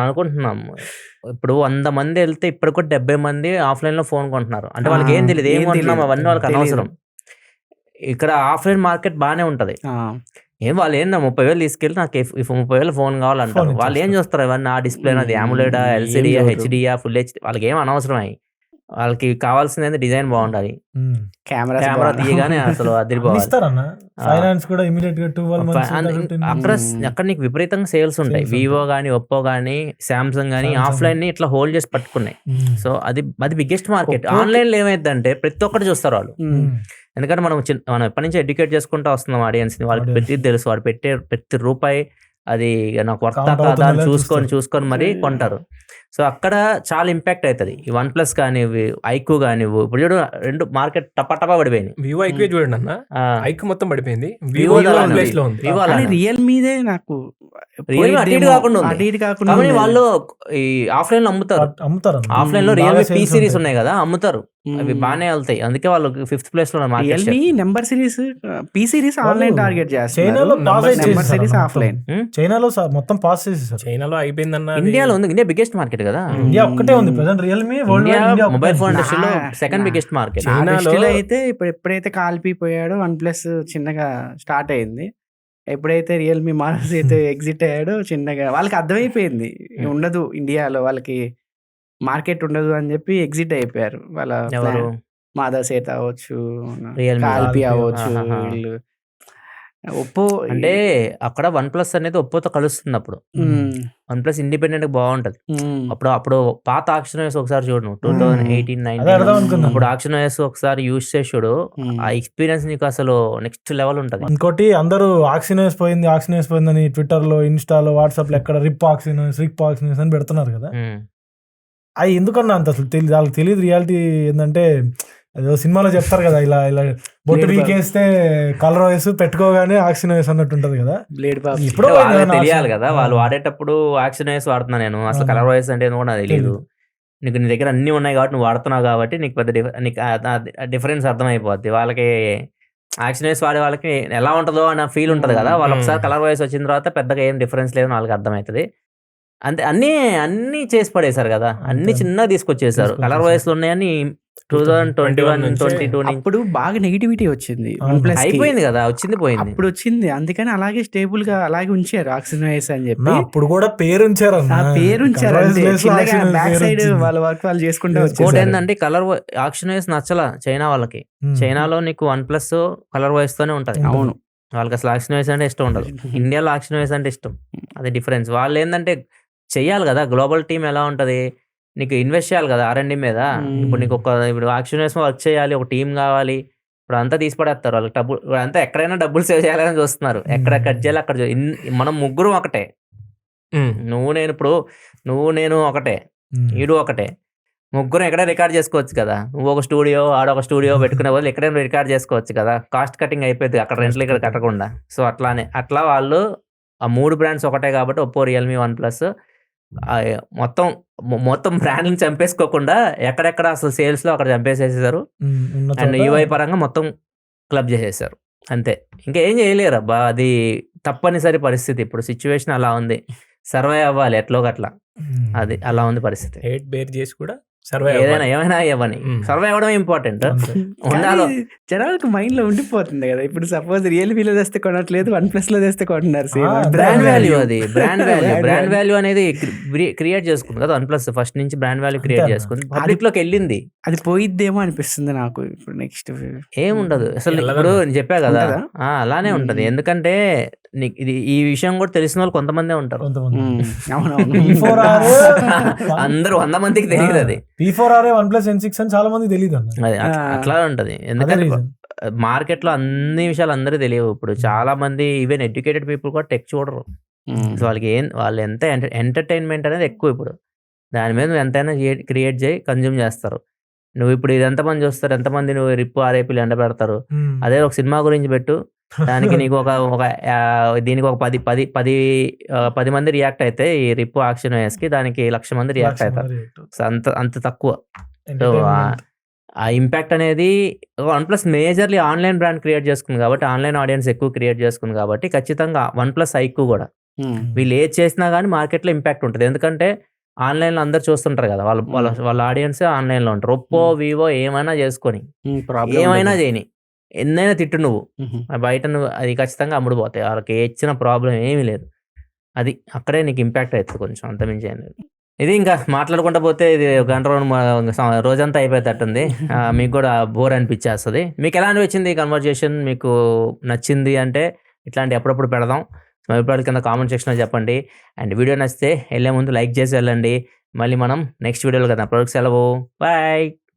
అనుకుంటున్నాం, ఇప్పుడు 100 మంది వెళ్తే ఇప్పుడు కూడా 70 మంది ఆఫ్లైన్ లో ఫోన్ కొంటున్నారు. అంటే వాళ్ళకి ఏం తెలియదు, ఏం కొంటున్నాం అవన్నీ వాళ్ళకి అనవసరం. ఇక్కడ ఆఫ్లైన్ మార్కెట్ బాగానే ఉంటది. ఏం వాళ్ళు ఏందా 30,000 తీసుకెళ్ళి నాకు 30,000 ఫోన్ కావాలంటారు. వాళ్ళు ఏం చూస్తారు, ఇవన్నీ ఆ డిస్ప్లే అది AMOLED, LCD, HD, Full HD, వాళ్ళకి ఏం అనవసరం. అయ్యి వాళ్ళకి కావాల్సింది డిజైన్ బాగుండాలి, కెమెరా తీయగానే అసలు అదిరిపోవాలి. అక్కడ నీకు విపరీతంగా సేల్స్ ఉంటాయి. వివో గానీ, ఒప్పో గానీ, సామ్సంగ్ గానీ ఆఫ్లైన్ ని ఇట్లా హోల్డ్ చేసి పట్టుకున్నాయి. సో అది బిగ్గెస్ట్ మార్కెట్. ఆన్లైన్ లో ఏమైందంటే ప్రతి ఒక్కటి చూస్తారు వాళ్ళు. ఎందుకంటే మనం ఎప్పటి నుంచి ఎడ్యుకేట్ చేసుకుంటూ వస్తున్నాం ఆడియన్స్ ని. వాళ్ళకి ప్రతి తెలుసు, వాడు పెట్టే ప్రతి రూపాయి అది నాకు వర్తా Count కాదా అని అవుతుందా చూసుకొని చూస్తారు. మరి కొంటారు. సో అక్కడ చాలా ఇంపాక్ట్ అవుతుంది. ఈ వన్ ప్లస్ కానివ్వు, ఐక్యూ కానివ్వు, ఇప్పుడు చూడు 2 మార్కెట్ టపా పడిపోయినాయి. వివో ఐక్యూ చూడండి అన్న, ఆ, ఐక్యూ మొత్తం పడిపోయింది, వివో వివో అలానే ప్లేస్ ఉంది. లో ఉంది. వివో కానీ అలానే. రియల్మీదే నాకు రియల్మీ అటు ఇటు పోయిద్దేమో, కాకుండా ఉంది. అటు ఇటు కాకుండా కాబట్టి ఉంది. వాళ్ళు ఈ ఆఫ్లైన్ లో అమ్ముతారు. అమ్ముతారు అన్న. ఆఫ్లైన్ లో బాగా రియల్మీ పీ sales సిరీస్ ఉంటాయి. ఉన్నాయి కదా, అమ్ముతారు. అవి మ్మ్. బాగానే వెళ్తాయి. అందుకే వాళ్ళు 5th ప్లేస్ లో market Realme number series, P series వాళ్ళు ఆన్లైన్ టార్గెట్ చైనాలో చేస్తున్నారు, పాస్ Numbers నెంబర్ చేసేసారు సిరీస్ అన్న ఆఫ్లైన్. మొత్తం. చైనాలో మొత్తం పాస్ చేసేసారు. చైనాలో అయిపోయిందన్న అది. ఇండియాలో ఉంది. ఇండియా బిగ్గెస్ట్ మార్కెట్ కదా. ఇండియా ఒక్కటే ఉంది present, Realme world India India mobile ఒక్కటే ఫోన్ ఉంది. ఇండస్ట్రీలో నా- సెకండ్ నా- బిగ్గెస్ట్ మార్కెట్. నా చైనాలో- దృష్టిలో అయితే ఎప్పుడైతే కాలిపోయాడో వన్ ప్లస్ చిన్నగా స్టార్ట్ అయింది, ఎప్పుడైతే రియల్మీ మారల్స్ అయితే ఎగ్జిట్ అయ్యాడో చిన్నగా వాళ్ళకి అర్థమైపోయింది ఉండదు ఇండియాలో, వాళ్ళకి మార్కెట్ ఉండదు అని చెప్పి ఎగ్జిట్ అయిపోయారు. వాళ్ళ ఎవరు? మాధవ్ సేత్ అవ్వచ్చు, Realme. కాల్పి కాల్పి అవ్వచ్చు, ఆహాహా. వీళ్ళు ఒప్పో అంటే అక్కడ వన్ ప్లస్ అనేది ఒప్పోతో కలుస్తుంది. అప్పుడు వన్ ప్లస్ ఇండిపెండెంట్ బాగుంటది. అప్పుడు పాత ఆక్షన్ వేస్ ఒకసారి చూడు, 2018, అదే అర్థం 19 అనుకున్నాను. అప్పుడు ఆక్షన్ వేస్ ఒకసారి యూజ్ చేసి చూడు, ఆ ఎక్స్పీరియన్స్ నీకు అసలు నెక్స్ట్ లెవెల్ ఉంటది. ఇంకోటి అందరూ ఆక్సిన్ వేసిపోయింది అని ట్విట్టర్ లో, ఇన్స్టాలో, వాట్సాప్ లో ఎక్కడ రిప్ ఆక్సిన్ అని పెడుతున్నారు కదా. ఉమ్. అది ఎందుకన్నా అంత అసలు తెలియదు, వాళ్ళకి తెలియదు. రియాలిటీ ఏంటంటే ఏదో సినిమాలో చెప్తారు కదా, ఇలా బొట్టు Blade పీకేస్తే కలర్ వేసి పెట్టుకోగానే ఆక్సిన్ వేసి అన్నట్టు ఉంటది కదా. బ్లేడ్ బాబు ఇప్పుడు అంటే వాళ్ళకి పోయింది కదా తెలియాలి ఆక్సిన్. కదా, వాళ్ళు వాడేటప్పుడు ఆక్షన్ వేస్ వాడుతున్నా నేను, అసలు అవును. కలర్ వాయిస్ అంటే ఏందో కూడా నాకు తెలియదు. నీకు నీ దగ్గర అన్ని ఉన్నాయి కాబట్టి నువ్వు వాడుతున్నావు కాబట్టి నీకు పెద్ద నీకు డిఫరెన్స్ అర్థమైపోద్ది. వాళ్ళకి యాక్షన్ వేస్ వాడే వాళ్ళకి ఎలా ఉంటుందో అన్న ఫీల్ ఉంటుంది కదా, వాళ్ళు ఒకసారి కలర్ వాయిస్ వచ్చిన తర్వాత పెద్దగా ఏం డిఫరెన్స్ లేదు వాళ్ళకి అర్థమవుతుంది. అంతే, అన్ని చేసి పడేశారు కదా, అన్ని అంతే. చిన్నగా తీసుకొచ్చేసారు. కలర్ వాయిస్ లో ఉన్నాయని 2021, 22 నుంచి అప్పుడు బాగా నెగిటివిటీ వచ్చింది అవును. వన్ ప్లస్ అయిపోయింది కదా, వచ్చింది పోయింది. అప్పుడు వచ్చింది, అందుకని అలాగే స్టేబుల్ గా అలాగే ఉంచారు ఆక్సిజన్ వేస్ అని చెప్పి. నా అప్పుడు కూడా పేరు ఉంచారు ఆ పేరు ఉంచారు అంతే. చిన్నగా బ్యాక్ సైడ్ వాళ్ళ వర్క్ వాళ్ళు చేసుకుంటూ Yes, ఇంకోటి వచ్చేసారు. ఏంటంటే కలర్ ఆక్షన్ వేస్ నచ్చలా చైనా వాళ్ళకి. చైనాలో నీకు వన్ ప్లస్ కలర్ వాయిస్ తోనే ఉంటది. అవును. వాళ్ళకి అసలు ఆక్షన్ వేస్ అంటే ఇష్టం ఉండదు. ఇండియాలో ఆక్షన్ వేస్ అంటే ఇష్టం. అది డిఫరెన్స్. వాళ్ళు ఏంటంటే చెయ్యాలి కదా, గ్లోబల్ టీమ్ ఎలా ఉంటది, నీకు ఇన్వెస్ట్ చేయాలి కదా R&D మీద. ఇప్పుడు నీకు ఇప్పుడు ఆక్షన్ వేస్ వర్క్ చేయాలి, ఒక టీం కావాలి. ఇప్పుడు అంతా తీసి పడేస్తారు వాళ్ళకి డబ్బులు. ఇప్పుడు అంతా ఎక్కడైనా డబ్బులు సేవ్ చేయాలని చూస్తున్నారు. ఎక్కడ కట్ చేయాలి అక్కడ మనం ముగ్గురు ఒకటే. నువ్వు నేను ఒకటే, ఈడు ఒకటే, ముగ్గురు ఎక్కడ రికార్డ్ చేసుకోవచ్చు కదా. నువ్వు ఒక స్టూడియో, ఆడొక స్టూడియో పెట్టుకునే బదులు ఎక్కడైనా రికార్డ్ చేసుకోవచ్చు కదా. కాస్ట్ కటింగ్ అయిపోయింది అక్కడ, రెంట్లు ఇక్కడ కట్టకుండా. సో అట్లా వాళ్ళు ఆ 3 బ్రాండ్స్ ఒకటే కాబట్టి ఒప్పో, రియల్మీ, వన్ ప్లస్ మొత్తం బ్రాండ్ని చంపేసుకోకుండా ఎక్కడెక్కడ అసలు సేల్స్ లో అక్కడ చంపేసేసారు. అండ్ యూఐ పరంగా మొత్తం క్లబ్ చేసేసారు. అంతే, ఇంకా ఏం చేయలేరు అబ్బా. అది తప్పనిసరి పరిస్థితి. ఇప్పుడు సిచ్యువేషన్ అలా ఉంది, సర్వైవ్ అవ్వాలి ఎట్లో గట్లా. అది అలా ఉంది పరిస్థితి. హేట్ బేర్ చేసి కూడా సర్వైవ్ ఏమైనా ఇవ్వని, సర్వైవ్ అవ్వడం ఇంపార్టెంట్. ఉండాలి. కానీ జనాలకు మైండ్ లో ఉండిపోతుంది కదా. ఇప్పుడు సపోజ్ రియల్మీలో తెస్తే కొనట్లేదు, వన్ ప్లస్ లో తెస్తే కొంటున్నారు. బ్రాండ్ వాల్యూ, అది బ్రాండ్ వాల్యూ అనేది క్రియేట్ చేసుకుంది కదా వన్ ప్లస్. ఫస్ట్ నుంచి బ్రాండ్ వాల్యూ క్రియేట్ చేసుకుంది, పబ్లిక్ లోకి వెళ్ళింది. అది పోయిద్దేమో అనిపిస్తుంది నాకు ఇప్పుడు నెక్స్ట్. ఏముండదు అసలు. ఇప్పుడు నేను చెప్పా కదా, అలానే ఉంటది. ఎందుకంటే ఇది ఈ విషయం కూడా తెలిసిన వాళ్ళు కొంతమందే ఉంటారు. అందరూ 100 మందికి తెలియదు అది. P4R, OnePlus N6 అని చాలా మంది తెలియదు అన్న. అది అట్లా ఉంటది. ఎందుకంటే మార్కెట్ లో అన్ని విషయాలు అందరూ తెలియవు. ఇప్పుడు చాలా మంది ఈవెన్ ఎడ్యుకేటెడ్ పీపుల్ కూడా టెక్ చూడరు. సో వాళ్ళు ఎంత ఎంటర్టైన్మెంట్ అనేది ఎక్కువ. ఇప్పుడు దాని మీద నువ్వు ఎంతైనా క్రియేట్ చేయి, కన్జ్యూమ్ చేస్తారు. నువ్వు ఇప్పుడు ఇది ఎంతమంది చూస్తారు, ఎంతమంది నువ్వు రిప్పు ఆర్ఐపీలు ఎండ పెడతారు. అదే ఒక సినిమా గురించి పెట్టు, దానికి నీకు ఒక దీనికి ఒక 10 మంది రియాక్ట్ అయితే ఈ రిప్పు ఆక్షన్ వేస్కి, దానికి 1,00,000 మంది రియాక్ట్ అవుతారు. సో అంత తక్కువ. సో ఆ ఇంపాక్ట్ అనేది one plus majorly online brand create చేసుకుంది కాబట్టి, ఆన్లైన్ ఆడియన్స్ ఎక్కువ క్రియేట్ చేసుకుంది కాబట్టి ఖచ్చితంగా వన్ ప్లస్ ఐక్యూ కూడా వీళ్ళు ఏది చేసినా కానీ మార్కెట్లో ఇంపాక్ట్ ఉంటుంది. ఎందుకంటే ఆన్లైన్లో అందరు చూస్తుంటారు కదా, వాళ్ళ ఆడియన్స్ ఆన్లైన్లో ఉంటారు. ఒప్పో, వివో ఏమైనా చేసుకొని ఏమైనా చేయని, ఎన్నైనా తిట్టు నువ్వు బయట, నువ్వు అది ఖచ్చితంగా అమ్ముడుపోతాయి. వాళ్ళకి ఇచ్చిన ప్రాబ్లం ఏమీ లేదు. అది అక్కడే నీకు ఇంపాక్ట్ అవుతుంది కొంచెం, అంతమించి ఏం లేదు. ఇది ఇంకా మాట్లాడుకుంటూ పోతే ఇది గంట రోజంతా అయిపోయేటట్టుంది. మీకు కూడా బోర్ అనిపించేస్తుంది. మీకు ఎలా అనిపించింది ఈ కన్వర్జేషన్? మీకు నచ్చింది అంటే ఇట్లాంటి ఎప్పుడప్పుడు పెడదాం. మా అభిప్రాయాల కింద కామెంట్ సెక్షన్లో చెప్పండి. అండ్ వీడియో నచ్చితే వెళ్ళే ముందు లైక్ చేసి వెళ్ళండి. మళ్ళీ మనం నెక్స్ట్ వీడియోలో కదా, ప్రొడక్ట్స్ సెలవు, బాయ్.